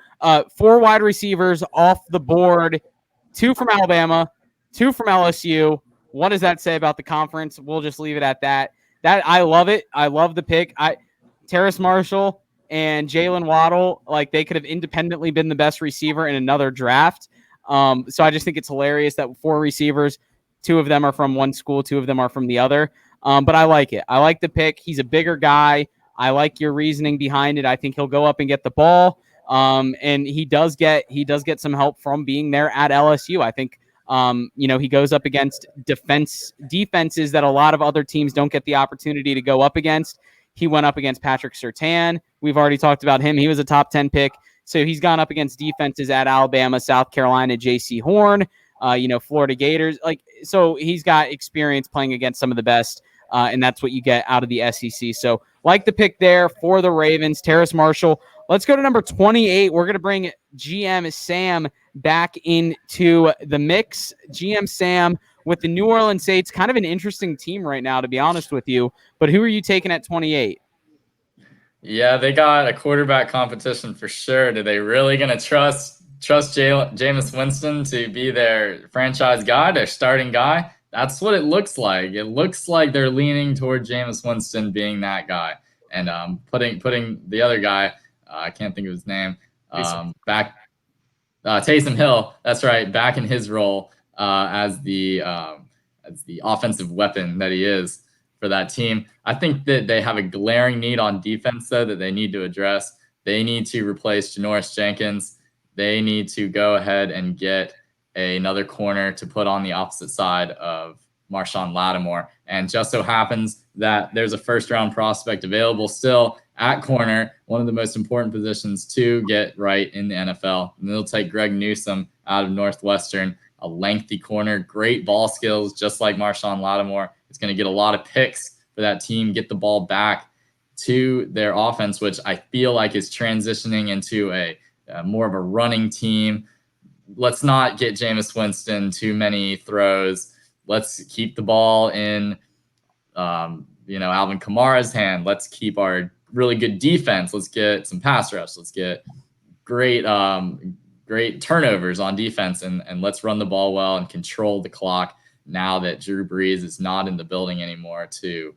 4 wide receivers off the board, 2 from Alabama, 2 from LSU. What does that say about the conference? We'll just leave it at that. I love it. I love the pick. Terrace Marshall, and Jalen Waddle, like they could have independently been the best receiver in another draft. So I just think it's hilarious that 4 receivers, 2 of them are from one school, 2 of them are from the other. But I like it. I like the pick. He's a bigger guy. I like your reasoning behind it. I think he'll go up and get the ball. And he does get some help from being there at LSU. I think he goes up against defenses that a lot of other teams don't get the opportunity to go up against. He went up against Patrick Surtain. We've already talked about him. He was a top 10 pick. So he's gone up against defenses at Alabama, South Carolina, J.C. Horn, Florida Gators. So he's got experience playing against some of the best, and that's what you get out of the SEC. So like the pick there for the Ravens, Terrace Marshall. Let's go to number 28. We're going to bring GM Sam back into the mix. GM Sam with the New Orleans Saints, kind of an interesting team right now, to be honest with you. But who are you taking at 28? Yeah, they got a quarterback competition for sure. Are they really going to trust Jameis Winston to be their franchise guy, their starting guy? That's what it looks like. It looks like they're leaning toward Jameis Winston being that guy, and putting the other guy, I can't think of his name, back, Taysom Hill. That's right, back in his role as the offensive weapon that he is for that team. I think that they have a glaring need on defense, though, that they need to address. They need to replace Janoris Jenkins. They need to go ahead and get another corner to put on the opposite side of Marshawn Lattimore. And just so happens that there's a first-round prospect available still at corner, one of the most important positions to get right in the NFL. And they'll take Greg Newsome out of Northwestern, a lengthy corner, great ball skills, just like Marshawn Lattimore. It's going to get a lot of picks for that team, get the ball back to their offense, which I feel like is transitioning into a more of a running team. Let's not get Jameis Winston too many throws. Let's keep the ball in, Alvin Kamara's hand. Let's keep our really good defense. Let's get some pass rush. Let's get great turnovers on defense, and let's run the ball well and control the clock now that Drew Brees is not in the building anymore to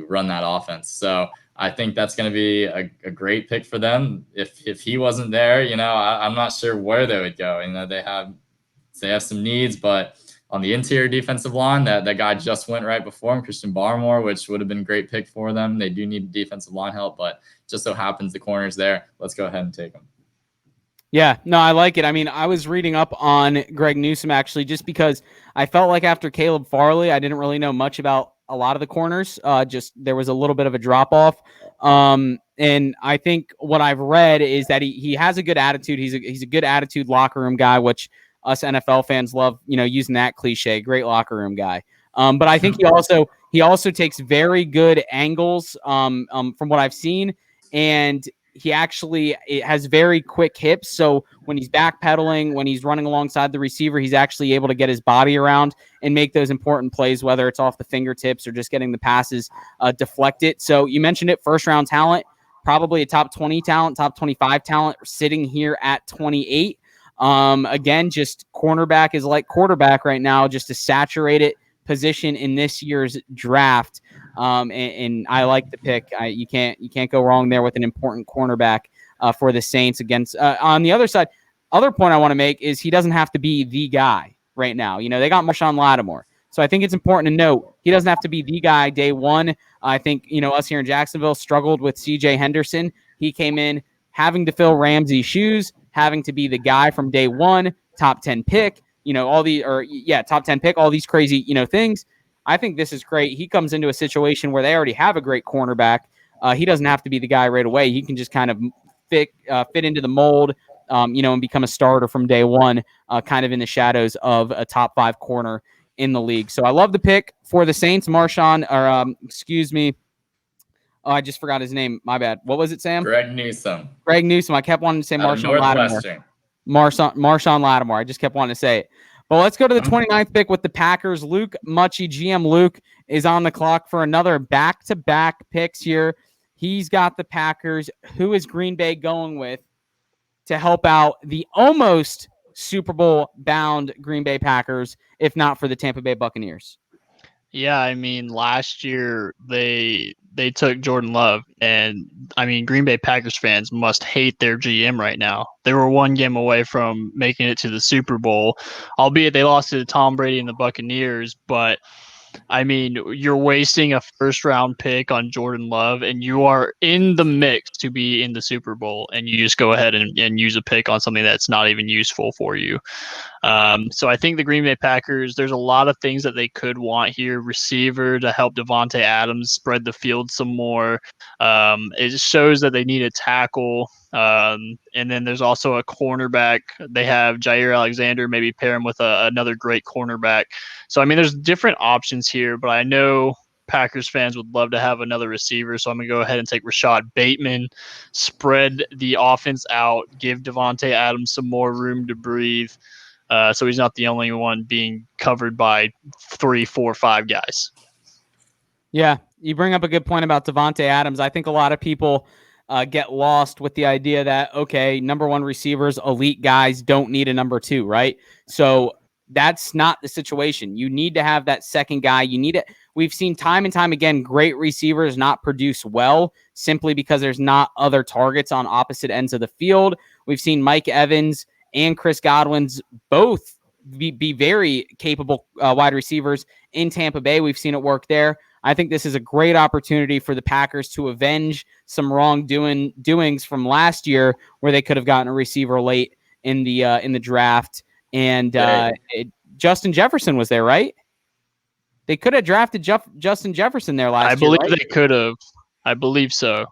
run that offense. So I think that's going to be a great pick for them. If he wasn't there, I'm not sure where they would go. They have some needs, but on the interior defensive line, that guy just went right before him, Christian Barmore, which would have been a great pick for them. They do need defensive line help, but just so happens the corner's there. Let's go ahead and take him. Yeah, no, I like it. I mean, I was reading up on Greg Newsome actually just because I felt like after Caleb Farley, I didn't really know much about a lot of the corners. Just there was a little bit of a drop off. And I think what I've read is that he has a good attitude. He's a good attitude locker room guy, which us NFL fans love, using that cliche. Great locker room guy. But I think he also takes very good angles from what I've seen, and he actually has very quick hips. So when he's backpedaling, when he's running alongside the receiver, he's actually able to get his body around and make those important plays, whether it's off the fingertips or just getting the passes deflected. So you mentioned it, first round talent, probably a top 20 talent, top 25 talent sitting here at 28. Again, just cornerback is like quarterback right now, just a saturated position in this year's draft. And I like the pick. You can't go wrong there with an important cornerback for the Saints against. On the other side, other point I want to make is he doesn't have to be the guy right now. They got Marshawn Lattimore, so I think it's important to note he doesn't have to be the guy day one. I think us here in Jacksonville struggled with C.J. Henderson. He came in having to fill Ramsey's shoes, having to be the guy from day one, top 10 pick. Top 10 pick, all these crazy things. I think this is great. He comes into a situation where they already have a great cornerback. He doesn't have to be the guy right away. He can just kind of fit into the mold, and become a starter from day one, kind of in the shadows of a top 5 corner in the league. So I love the pick for the Saints. I just forgot his name. My bad. What was it, Sam? Greg Newsome. I kept wanting to say Marshawn Lattimore. Marshawn Lattimore. I just kept wanting to say it. But let's go to the 29th pick with the Packers. Luke Mucci, GM Luke, is on the clock for another back-to-back picks here. He's got the Packers. Who is Green Bay going with to help out the almost Super Bowl-bound Green Bay Packers, if not for the Tampa Bay Buccaneers? Yeah, I mean, last year they they took Jordan Love. And I mean, Green Bay Packers fans must hate their GM right now. They were one game away from making it to the Super Bowl, albeit they lost to Tom Brady and the Buccaneers. But I mean, you're wasting a first-round pick on Jordan Love, and you are in the mix to be in the Super Bowl, and you just go ahead and use a pick on something that's not even useful for you. So I think the Green Bay Packers, there's a lot of things that they could want here. Receiver to help Devonta Adams spread the field some more. It just shows that they need a tackle. And then there's also a cornerback. They have Jair Alexander, maybe pair him with another great cornerback. So, I mean, there's different options here, but I know Packers fans would love to have another receiver. So I'm going to go ahead and take Rashad Bateman, spread the offense out, give Devonta Adams some more room to breathe. So he's not the only one being covered by 3, 4, 5 guys. Yeah, you bring up a good point about Devonta Adams. I think a lot of people get lost with the idea that, okay, number one receivers, elite guys don't need a number two, right? So that's not the situation. You need to have that second guy. You need it. We've seen time and time again, great receivers not produce well simply because there's not other targets on opposite ends of the field. We've seen Mike Evans and Chris Godwin's both be very capable wide receivers in Tampa Bay. We've seen it work there. I think this is a great opportunity for the Packers to avenge some wrongdoings from last year where they could have gotten a receiver late in the draft. And Justin Jefferson was there, right? They could have drafted Justin Jefferson there last year. I believe right? they could have. I believe so.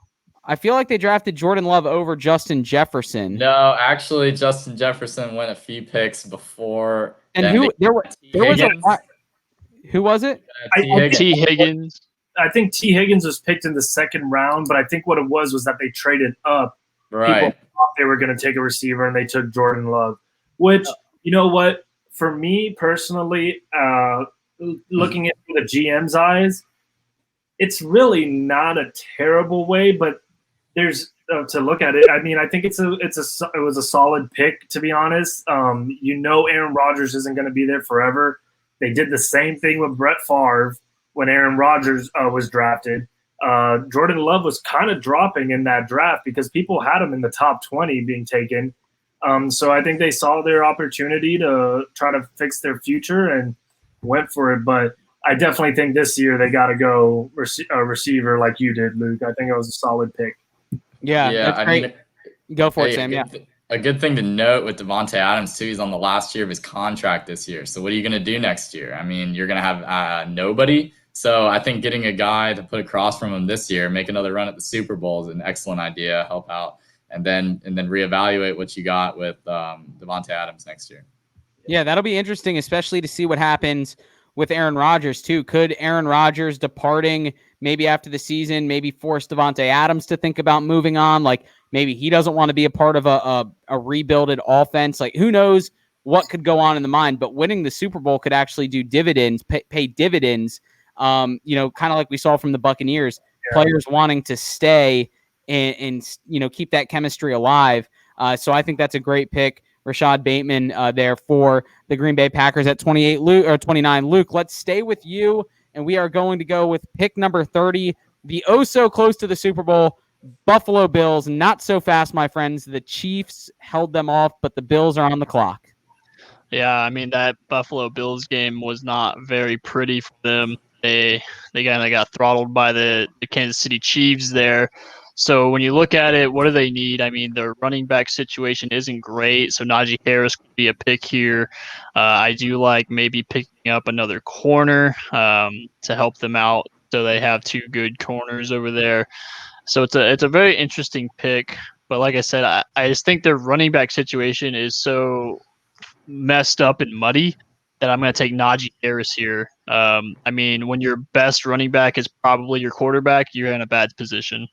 I feel like they drafted Jordan Love over Justin Jefferson. No, actually, Justin Jefferson went a few picks before. And there was a lot. Who was it? T. Higgins. I think T. Higgins was picked in the second round, but I think what it was that they traded up. Right. People thought they were going to take a receiver, and they took Jordan Love. Which, you know what? For me personally, looking at the GM's eyes, it's really not a terrible way, but there's to look at it. I mean, I think it was a solid pick, to be honest. Aaron Rodgers isn't going to be there forever. They did the same thing with Brett Favre when Aaron Rodgers was drafted. Jordan Love was kind of dropping in that draft because people had him in the top 20 being taken. So I think they saw their opportunity to try to fix their future and went for it. But I definitely think this year they got to go receiver like you did, Luke. I think it was a solid pick. Yeah, that's great. Go for it, Sam. A good thing to note with Devonta Adams, too, he's on the last year of his contract this year. So what are you going to do next year? I mean, you're going to have nobody. So I think getting a guy to put across from him this year, make another run at the Super Bowl is an excellent idea, help out, and then reevaluate what you got with Devonta Adams next year. Yeah, that'll be interesting, especially to see what happens with Aaron Rodgers, too. Could Aaron Rodgers departing maybe after the season maybe force Devonta Adams to think about moving on? Like, maybe he doesn't want to be a part of a rebuilded offense. Like, who knows what could go on in the mind, but winning the Super Bowl could actually do dividends, pay dividends, kind of like we saw from the Buccaneers, players wanting to stay and keep that chemistry alive. So I think that's a great pick. Rashad Bateman there for the Green Bay Packers at 29. Luke, let's stay with you, and we are going to go with pick number 30, the so close to the Super Bowl, Buffalo Bills. Not so fast, my friends. The Chiefs held them off, but the Bills are on the clock. Yeah, I mean, that Buffalo Bills game was not very pretty for them. They kind of got throttled by the Kansas City Chiefs there. So when you look at it, what do they need? I mean, their running back situation isn't great, so Najee Harris could be a pick here. I do like maybe picking up another corner to help them out, so they have two good corners over there. So it's a very interesting pick. But like I said, I just think their running back situation is so messed up and muddy that I'm going to take Najee Harris here. I mean, when your best running back is probably your quarterback, you're in a bad position.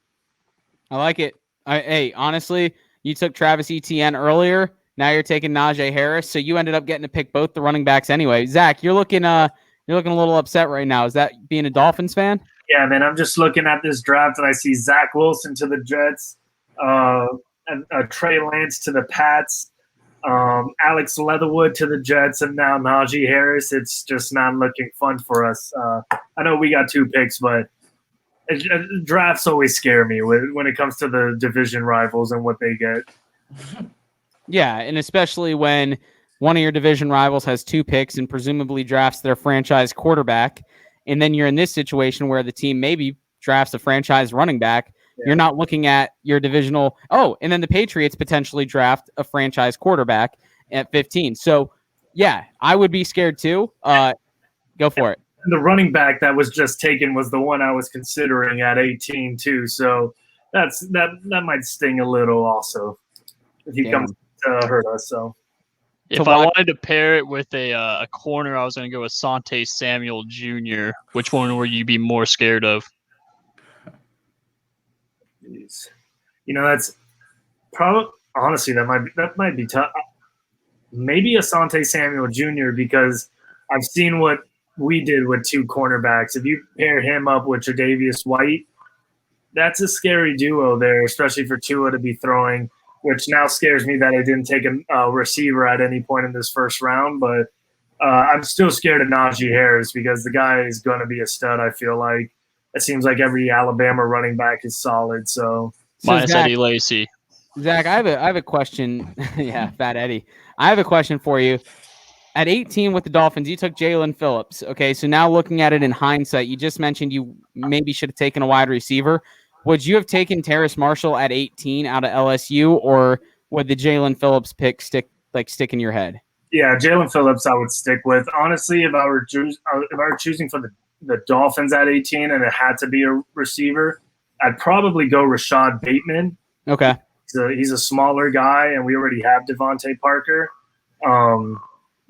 I like it. Hey, honestly, you took Travis Etienne earlier. Now you're taking Najee Harris, so you ended up getting to pick both the running backs anyway. Zach, you're looking a little upset right now. Is that being a Dolphins fan? Yeah, man. I'm just looking at this draft and I see Zach Wilson to the Jets, and Trey Lance to the Pats, Alex Leatherwood to the Jets, and now Najee Harris. It's just not looking fun for us. I know we got two picks, but Drafts always scare me when it comes to the division rivals and what they get. Yeah, and especially when one of your division rivals has 2 picks and presumably drafts their franchise quarterback, and then you're in this situation where the team maybe drafts a franchise running back. Yeah. You're not looking at your divisional. Oh, and then the Patriots potentially draft a franchise quarterback at 15. So, yeah, I would be scared too. Go for it. The running back that was just taken was the one I was considering at 18 too. So that might sting a little also if he comes to hurt us. So if I wanted to pair it with a corner, I was going to go with Sante Samuel Jr. Which one would you be more scared of? That's probably honestly that might be tough. Maybe Asante Samuel Jr. because I've seen what we did with 2 cornerbacks. If you pair him up with Tre'Davious White, that's a scary duo there, especially for Tua to be throwing, which now scares me that I didn't take a receiver at any point in this first round. But I'm still scared of Najee Harris because the guy is going to be a stud, I feel like. It seems like every Alabama running back is solid. So minus Eddie Lacy. Zach, I have a question. Yeah, Fat Eddie. I have a question for you. At 18 with the Dolphins, you took Jalen Phillips. Okay, so now looking at it in hindsight, you just mentioned you maybe should have taken a wide receiver. Would you have taken Terrace Marshall at 18 out of LSU, or would the Jalen Phillips pick stick in your head? Yeah, Jalen Phillips I would stick with. Honestly, if I were choosing for the Dolphins at 18 and it had to be a receiver, I'd probably go Rashad Bateman. Okay. He's a smaller guy, and we already have Devontae Parker.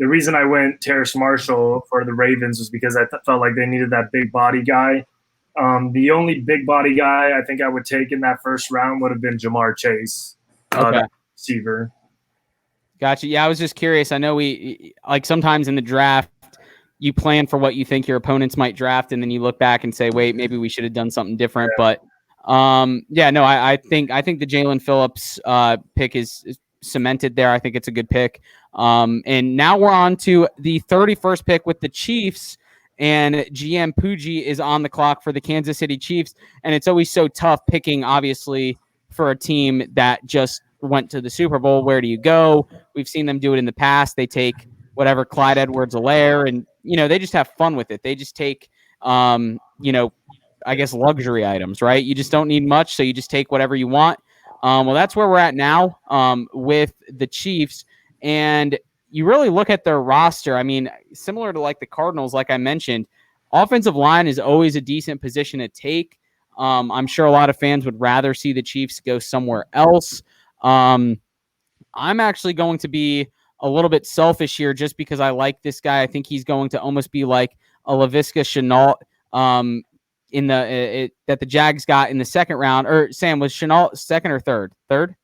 The reason I went Terrace Marshall for the Ravens was because I felt like they needed that big body guy. The only big body guy I think I would take in that first round would have been Jamar Chase, that receiver. Gotcha. Yeah, I was just curious. I know we sometimes in the draft, you plan for what you think your opponents might draft, and then you look back and say, wait, maybe we should have done something different. Yeah. But I think the Jalen Phillips pick is cemented there. I think it's a good pick. And now we're on to the 31st pick with the Chiefs, and GM Poojie is on the clock for the Kansas City Chiefs. And it's always so tough picking, obviously, for a team that just went to the Super Bowl. Where do you go? We've seen them do it in the past. They take whatever Clyde Edwards-Helaire, and they just have fun with it. They just take I guess luxury items, right? You just don't need much, so you just take whatever you want. Well, that's where we're at now with the Chiefs. And you really look at their roster. I mean, similar to like the Cardinals, like I mentioned, offensive line is always a decent position to take. I'm sure a lot of fans would rather see the Chiefs go somewhere else. I'm actually going to be a little bit selfish here just because I like this guy. I think he's going to almost be like a Laviska Shenault that the Jags got in the second round. Or Sam, was Shenault second or third? Third?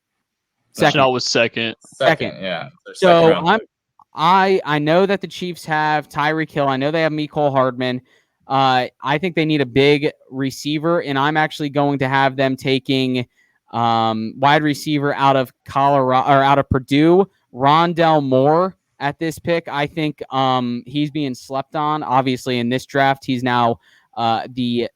Second. Shenault was second. Second. Yeah. So I know that the Chiefs have Tyreek Hill. I know they have Mecole Hardman. I think they need a big receiver, and I'm actually going to have them taking wide receiver out of Colorado or out of Purdue, Rondell Moore at this pick. I think he's being slept on. Obviously, in this draft, he's now the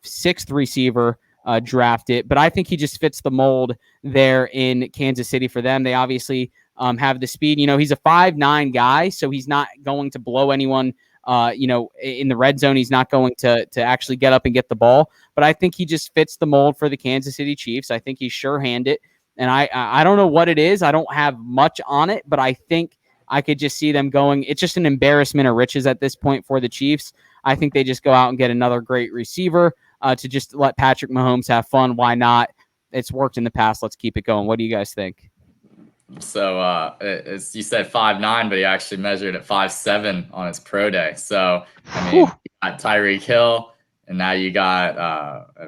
6th receiver drafted, but I think he just fits the mold there in Kansas City for them. They obviously have the speed. He's a 5'9" guy, so he's not going to blow anyone. In the red zone, he's not going to actually get up and get the ball. But I think he just fits the mold for the Kansas City Chiefs. I think he's sure-handed, and I don't know what it is. I don't have much on it, but I think I could just see them going. It's just an embarrassment of riches at this point for the Chiefs. I think they just go out and get another great receiver to just let Patrick Mahomes have fun. Why not? It's worked in the past. Let's keep it going. What do you guys think? So you said 5'9", but he actually measured at 5'7" on his pro day. So, I mean, you got Tyreek Hill, and now you got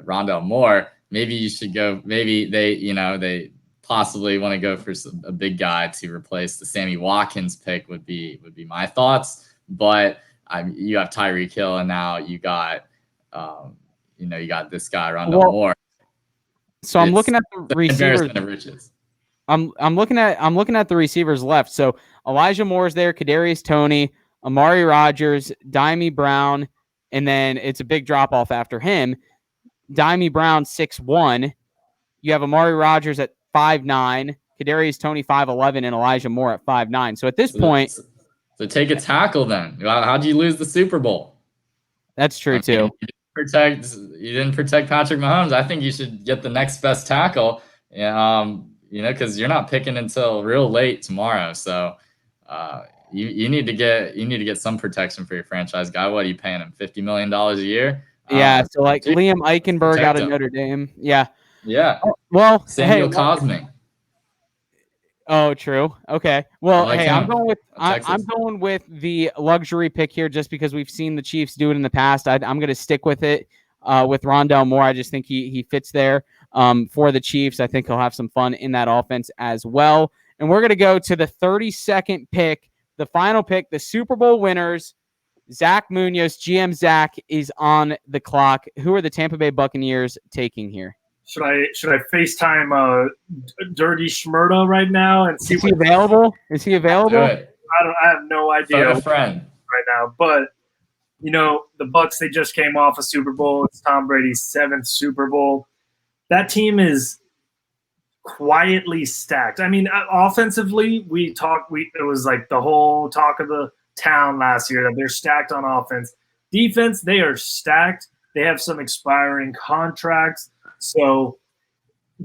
Rondell Moore. Maybe you should go – maybe they possibly want to go for a big guy to replace the Sammy Watkins pick would be my thoughts. But you have Tyreek Hill, and now you got you got this guy Rondell Moore. So I'm looking at the receivers. Embarrassment of riches. I'm looking at the receivers left. So Elijah Moore's there, Kadarius Toney, Amari Rodgers, Dimey Brown, and then it's a big drop off after him. Dimey Brown 6'1". You have Amari Rogers at 5'9", Kadarius Toney 5'11", and Elijah Moore at 5'9". So at this point, so take a tackle then. How'd you lose the Super Bowl? That's true too. You didn't protect Patrick Mahomes. I think you should get the next best tackle. Because you're not picking until real late tomorrow. So you need to get some protection for your franchise guy. What are you paying him? $50 million a year? Yeah. So like Liam Eichenberg out of Notre Dame. Yeah. Yeah. Well, Samuel Cosme. Oh, true. Okay. Well, like hey, him. I'm going with the luxury pick here just because we've seen the Chiefs do it in the past. I'm going to stick with it with Rondale Moore. I just think he fits there for the Chiefs. I think he'll have some fun in that offense as well. And we're going to go to the 32nd pick, the final pick, the Super Bowl winners. Zach Munoz, GM Zach, is on the clock. Who are the Tampa Bay Buccaneers taking here? Should I FaceTime Dirty Schmurda right now and see? Is he available? Is he available? I have no idea friend right now. But the Bucs, they just came off a Super Bowl. It's Tom Brady's 7th Super Bowl. That team is quietly stacked. I mean, offensively, it was like the whole talk of the town last year that they're stacked on offense. Defense, they are stacked. They have some expiring contracts. So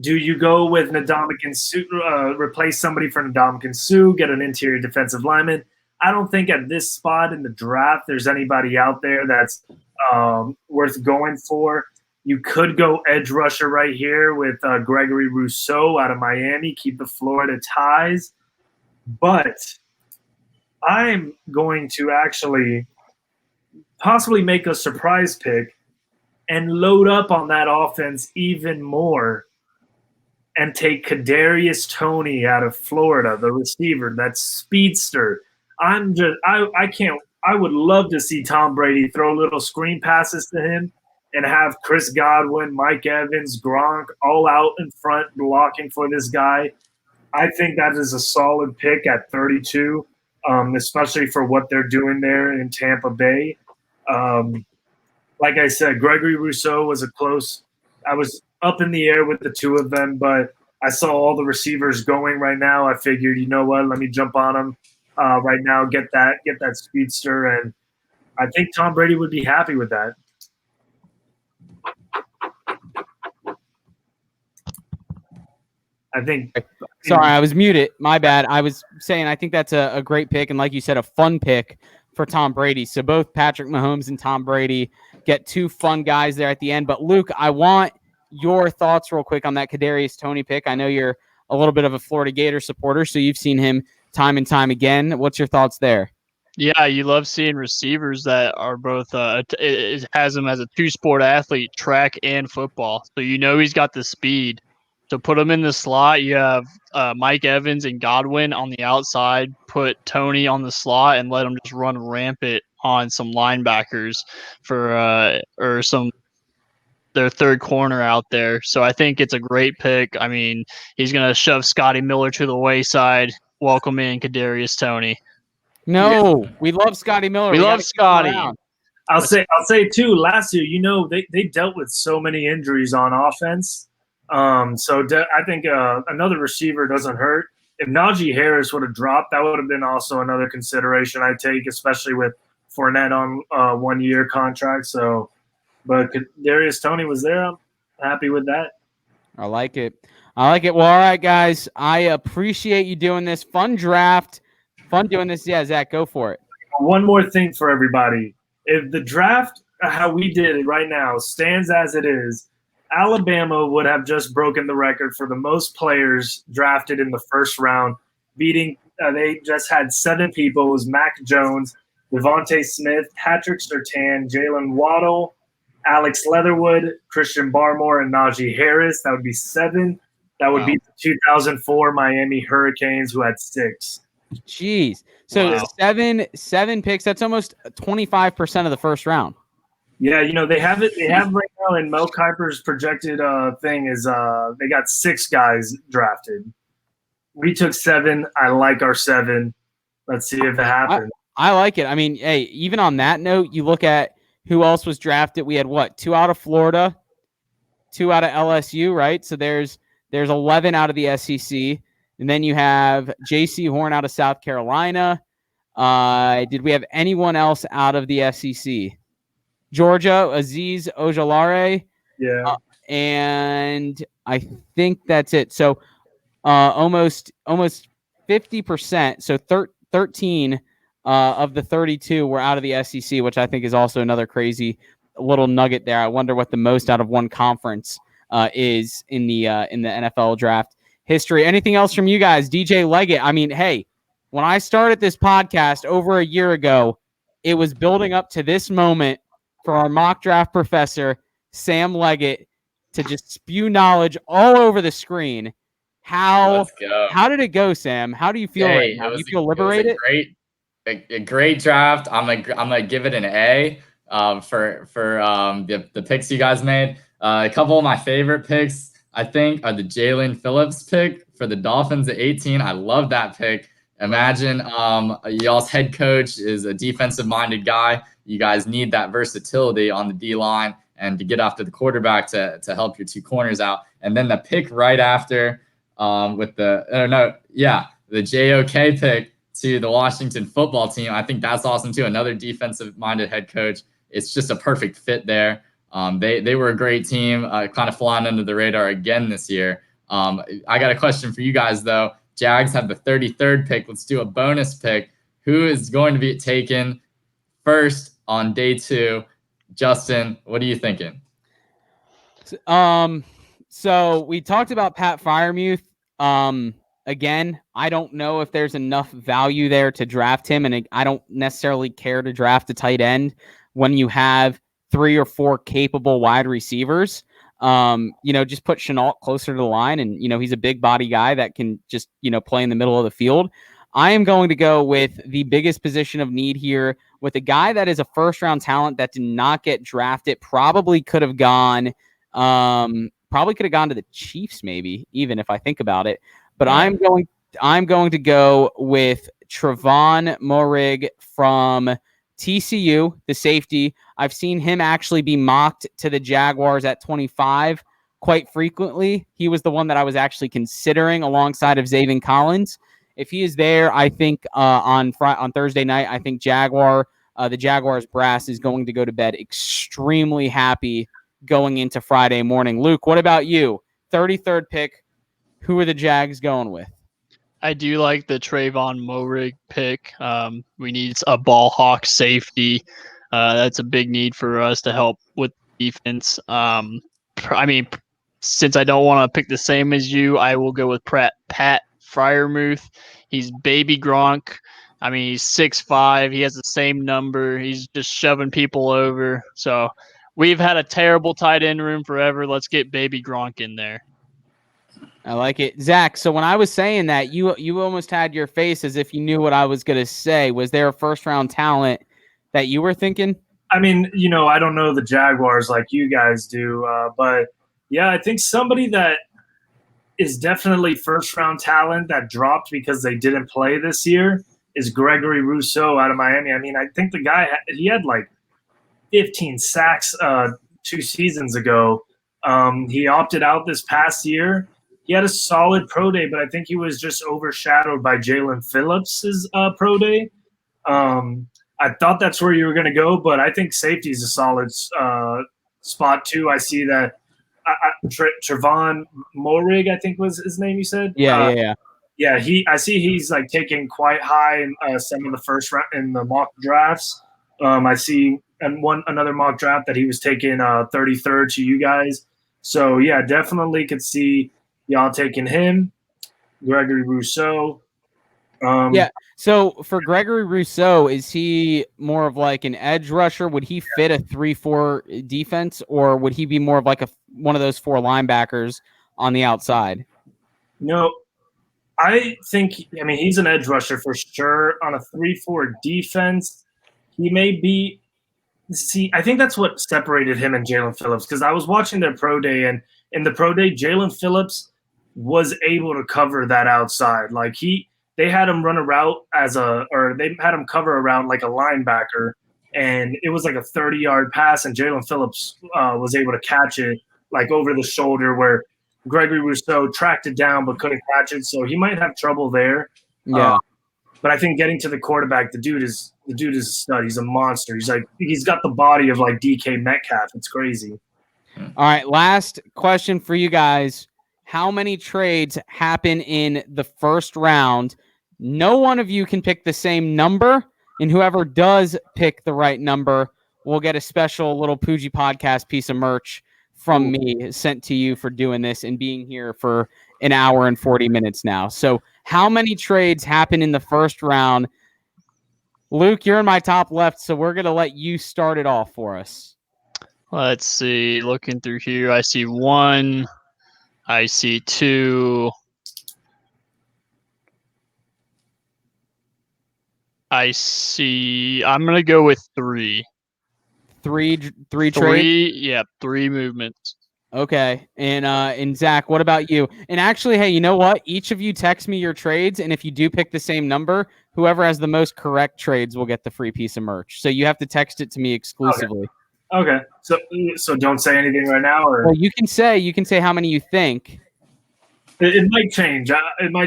do you go with Ndamukong Suh, replace somebody for Ndamukong Suh, get an interior defensive lineman? I don't think at this spot in the draft there's anybody out there that's worth going for. You could go edge rusher right here with Gregory Rousseau out of Miami, keep the Florida ties. But I'm going to actually possibly make a surprise pick and load up on that offense even more and take Kadarius Toney out of Florida, the receiver, that speedster. I would love to see Tom Brady throw little screen passes to him and have Chris Godwin, Mike Evans, Gronk all out in front blocking for this guy. I think that is a solid pick at 32, especially for what they're doing there in Tampa Bay. Like I said, Gregory Rousseau was I was up in the air with the two of them, but I saw all the receivers going right now. I figured, you know what, let me jump on them right now, get that speedster, and I think Tom Brady would be happy with that. I think. Sorry, I was muted. My bad. I was saying I think that's a great pick, and like you said, a fun pick for Tom Brady. So both Patrick Mahomes and Tom Brady get two fun guys there at the end. But Luke, I want your thoughts real quick on that Kadarius Toney pick. I know you're a little bit of a Florida Gator supporter, so you've seen him time and time again. What's your thoughts there? Yeah, you love seeing receivers that are both it has him as a two-sport athlete, track and football. So he's got the speed. So put him in the slot. You have Mike Evans and Godwin on the outside. Put Toney on the slot and let him just run rampant on some linebackers for or their third corner out there. So I think it's a great pick. I mean, he's gonna shove Scotty Miller to the wayside. Welcome in Kadarius Toney. No, we love Scotty Miller. We love Scotty. I'll say too. Last year, they dealt with so many injuries on offense. I think another receiver doesn't hurt. If Najee Harris would have dropped, that would have been also another consideration I'd take, especially with Fournette on 1-year contract. So, but Kadarius Toney was there. I'm happy with that. I like it. Well, all right, guys. I appreciate you doing this. Fun draft. Fun doing this. Yeah, Zach, go for it. One more thing for everybody. If the draft, how we did it right now, stands as it is, Alabama would have just broken the record for the most players drafted in the first round, beating they just had 7 people. It was Mac Jones, Devontae Smith, Patrick Surtain, Jalen Waddle, Alex Leatherwood, Christian Barmore, and Najee Harris. That would be 7. That would be the 2004 Miami Hurricanes, who had 6. Jeez. So 7 picks. That's almost 25% of the first round. Yeah, they have it. They have right now in Mel Kiper's projected thing is they got 6 guys drafted. We took 7. I like our 7. Let's see if it happens. I like it. I mean, hey, even on that note, you look at who else was drafted. We had 2 out of Florida, 2 out of LSU, right? So there's 11 out of the SEC. And then you have J.C. Horn out of South Carolina. Did we have anyone else out of the SEC? Georgia, Aziz Ojulari. Yeah. And I think that's it. So almost 50%. So 13 of the 32 were out of the SEC, which I think is also another crazy little nugget there. I wonder what the most out of one conference is in the NFL draft history. Anything else from you guys? DJ Leggett. I mean, hey, when I started this podcast over a year ago, it was building up to this moment for our mock draft professor, Sam Leggett, to just spew knowledge all over the screen. How did it go, Sam? How do you feel right now? Do you feel liberated? A great draft. I'm gonna give it an A for the picks you guys made. A couple of my favorite picks, I think, are the Jalen Phillips pick for the Dolphins at 18. I love that pick. Imagine y'all's head coach is a defensive-minded guy. You guys need that versatility on the D-line and to get after the quarterback to help your two corners out. And then the pick right after with the JOK pick to the Washington football team. I think that's awesome too. Another defensive-minded head coach. It's just a perfect fit there. They were a great team, kind of flying under the radar again this year. I got a question for you guys though. Jags have the 33rd pick. Let's do a bonus pick. Who is going to be taken first on day 2? Justin, what are you thinking? So we talked about Pat Freiermuth. Again, I don't know if there's enough value there to draft him, and I don't necessarily care to draft a tight end when you have 3 or 4 capable wide receivers. Just put Chenault closer to the line, and he's a big body guy that can just play in the middle of the field. I am going to go with the biggest position of need here with a guy that is a first-round talent that did not get drafted. Probably could have gone to the Chiefs, maybe, even if I think about it. But I'm going to go with Trevon Moehrig from TCU, the safety. I've seen him actually be mocked to the Jaguars at 25 quite frequently. He was the one that I was actually considering alongside of Zaven Collins. If he is there, I think on Thursday night, I think the Jaguars brass is going to go to bed extremely happy going into Friday morning. Luke, what about you? 33rd pick. Who are the Jags going with? I do like the Trevon Moehrig pick. We need a ball hawk safety. That's a big need for us to help with defense. Since I don't want to pick the same as you, I will go with Pat Freiermuth. He's baby Gronk. He's 6'5". He has the same number. He's just shoving people over. So we've had a terrible tight end room forever. Let's get baby Gronk in there. I like it. Zach, so when I was saying that, you almost had your face as if you knew what I was going to say. Was there a first-round talent that you were thinking? I don't know the Jaguars like you guys do, but, yeah, I think somebody that is definitely first-round talent that dropped because they didn't play this year is Gregory Rousseau out of Miami. I think the guy, he had like 15 sacks 2 seasons ago. He opted out this past year. He had a solid pro day, but I think he was just overshadowed by Jalen Phillips' pro day. I thought that's where you were going to go, but I think safety is a solid spot too. I see that Trevon Moehrig, I think was his name you said? Yeah. Yeah, I see he's like taken quite high in some of the first round in the mock drafts. I see another mock draft that he was taken 33rd to you guys. So, yeah, definitely could see y'all taking him, Gregory Rousseau. Yeah. So for Gregory Rousseau, is he more of like an edge rusher? Would he fit a 3-4 defense, or would he be more of like one of those 4 linebackers on the outside? No, I think he's an edge rusher for sure. On a 3-4 defense, he may be. See, I think that's what separated him and Jalen Phillips, because I was watching their pro day, and in the pro day, Jalen Phillips was able to cover that outside. Like they had him run a route they had him cover around like a linebacker, and it was like a 30-yard pass, and Jalen Phillips was able to catch it like over the shoulder where Gregory Rousseau tracked it down but couldn't catch it. So he might have trouble there. Yeah. But I think getting to the quarterback, the dude is a stud. He's a monster. He's got the body of like DK Metcalf. It's crazy. All right, last question for you guys. How many trades happen in the first round? No one of you can pick the same number, and whoever does pick the right number will get a special little Poojie podcast piece of merch from me sent to you for doing this and being here for an hour and 40 minutes now. So how many trades happen in the first round? Luke, you're in my top left, so we're going to let you start it off for us. Let's see. Looking through here, I see 1. I see 2. I'm going to go with 3. Three trades? 3, yeah, 3 movements. Okay. And Zach, what about you? And actually, hey, you know what? Each of you text me your trades, and if you do pick the same number, whoever has the most correct trades will get the free piece of merch. So you have to text it to me exclusively. Okay. So don't say anything right now, or well, you can say how many you think. It might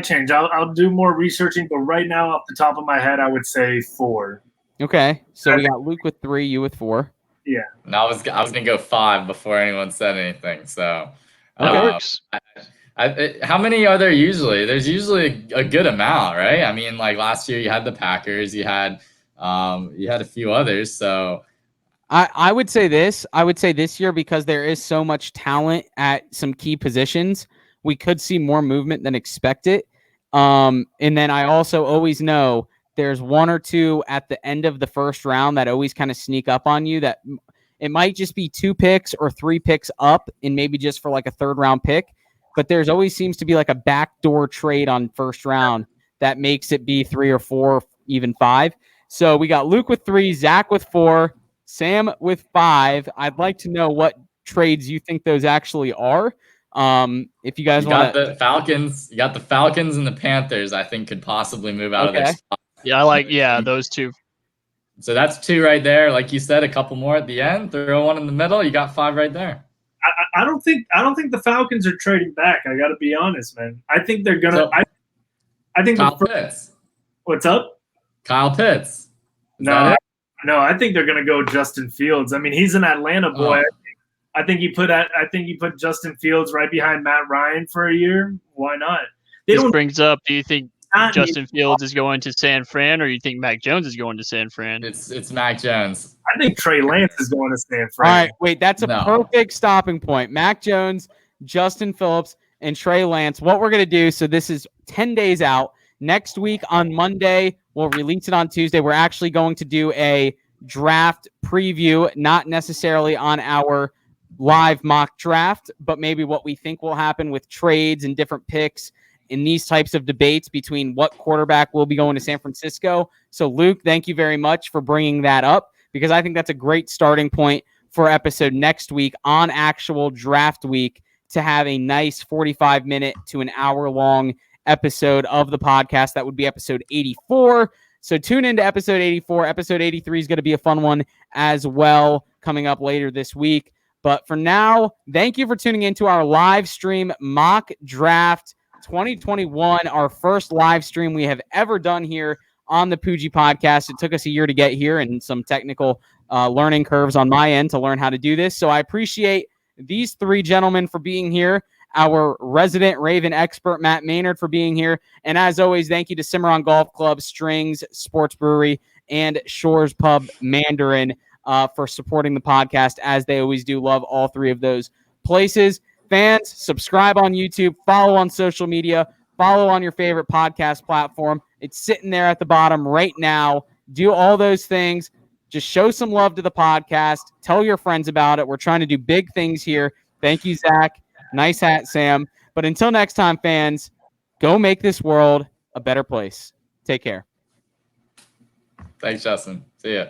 change. I'll do more researching, but right now, off the top of my head, I would say 4. Okay. So we got Luke with 3, you with 4. Yeah. And I was gonna go 5 before anyone said anything. So Works. how many are there usually? There's usually a good amount, right? I mean, like last year you had the Packers, you had a few others. So I would say this. I would say this year, because there is so much talent at some key positions, we could see more movement than expected. And then I also always know there's 1 or 2 at the end of the first round that always kind of sneak up on you, that it might just be 2 picks or 3 picks up and maybe just for like a third round pick. But there's always seems to be like a backdoor trade on first round that makes it be 3 or 4, even 5. So we got Luke with 3, Zach with 4, Sam with 5. I'd like to know what trades you think those actually are. If you guys want the Falcons, you got the Falcons and the Panthers, I think could possibly move out of their spot. Yeah, those 2. So that's 2 right there. Like you said, a couple more at the end. Throw 1 in the middle. You got 5 right there. I don't think the Falcons are trading back. I got to be honest, man. I think they're gonna. So, I think Kyle Pitts. What's up? Kyle Pitts. No, I think they're gonna go Justin Fields. I mean, he's an Atlanta boy. I think you put Justin Fields right behind Matt Ryan for a year. Why not? This brings up, do you think Justin Fields is going to San Fran, or you think Mac Jones is going to San Fran? It's Mac Jones. I think Trey Lance is going to San Fran. All right, wait, that's a perfect stopping point. Mac Jones, Justin Phillips, and Trey Lance. What we're going to do, so this is 10 days out. Next week on Monday, we'll release it on Tuesday. We're actually going to do a draft preview, not necessarily on our live mock draft, but maybe what we think will happen with trades and different picks in these types of debates between what quarterback will be going to San Francisco. So Luke, thank you very much for bringing that up, because I think that's a great starting point for episode next week on actual draft week, to have a nice 45-minute to an hour-long episode of the podcast. That would be episode 84. So tune into episode 84. Episode 83 is going to be a fun one as well, coming up later this week. But for now, thank you for tuning into our live stream mock draft 2021, our first live stream we have ever done here on the Poojie podcast. It took us a year to get here and some technical learning curves on my end to learn how to do this. So I appreciate these 3 gentlemen for being here, our resident Raven expert, Matt Maynard, for being here. And as always, thank you to Cimarron Golf Club, Strings, Sports Brewery, and Shores Pub Mandarin for supporting the podcast, as they always do. Love all 3 of those places. Fans, subscribe on YouTube, follow on social media, follow on your favorite podcast platform. It's sitting there at the bottom right now. Do all those things. Just show some love to the podcast. Tell your friends about it. We're trying to do big things here. Thank you, Zach. Nice hat, Sam. But until next time, fans, go make this world a better place. Take care. Thanks, Justin. See ya.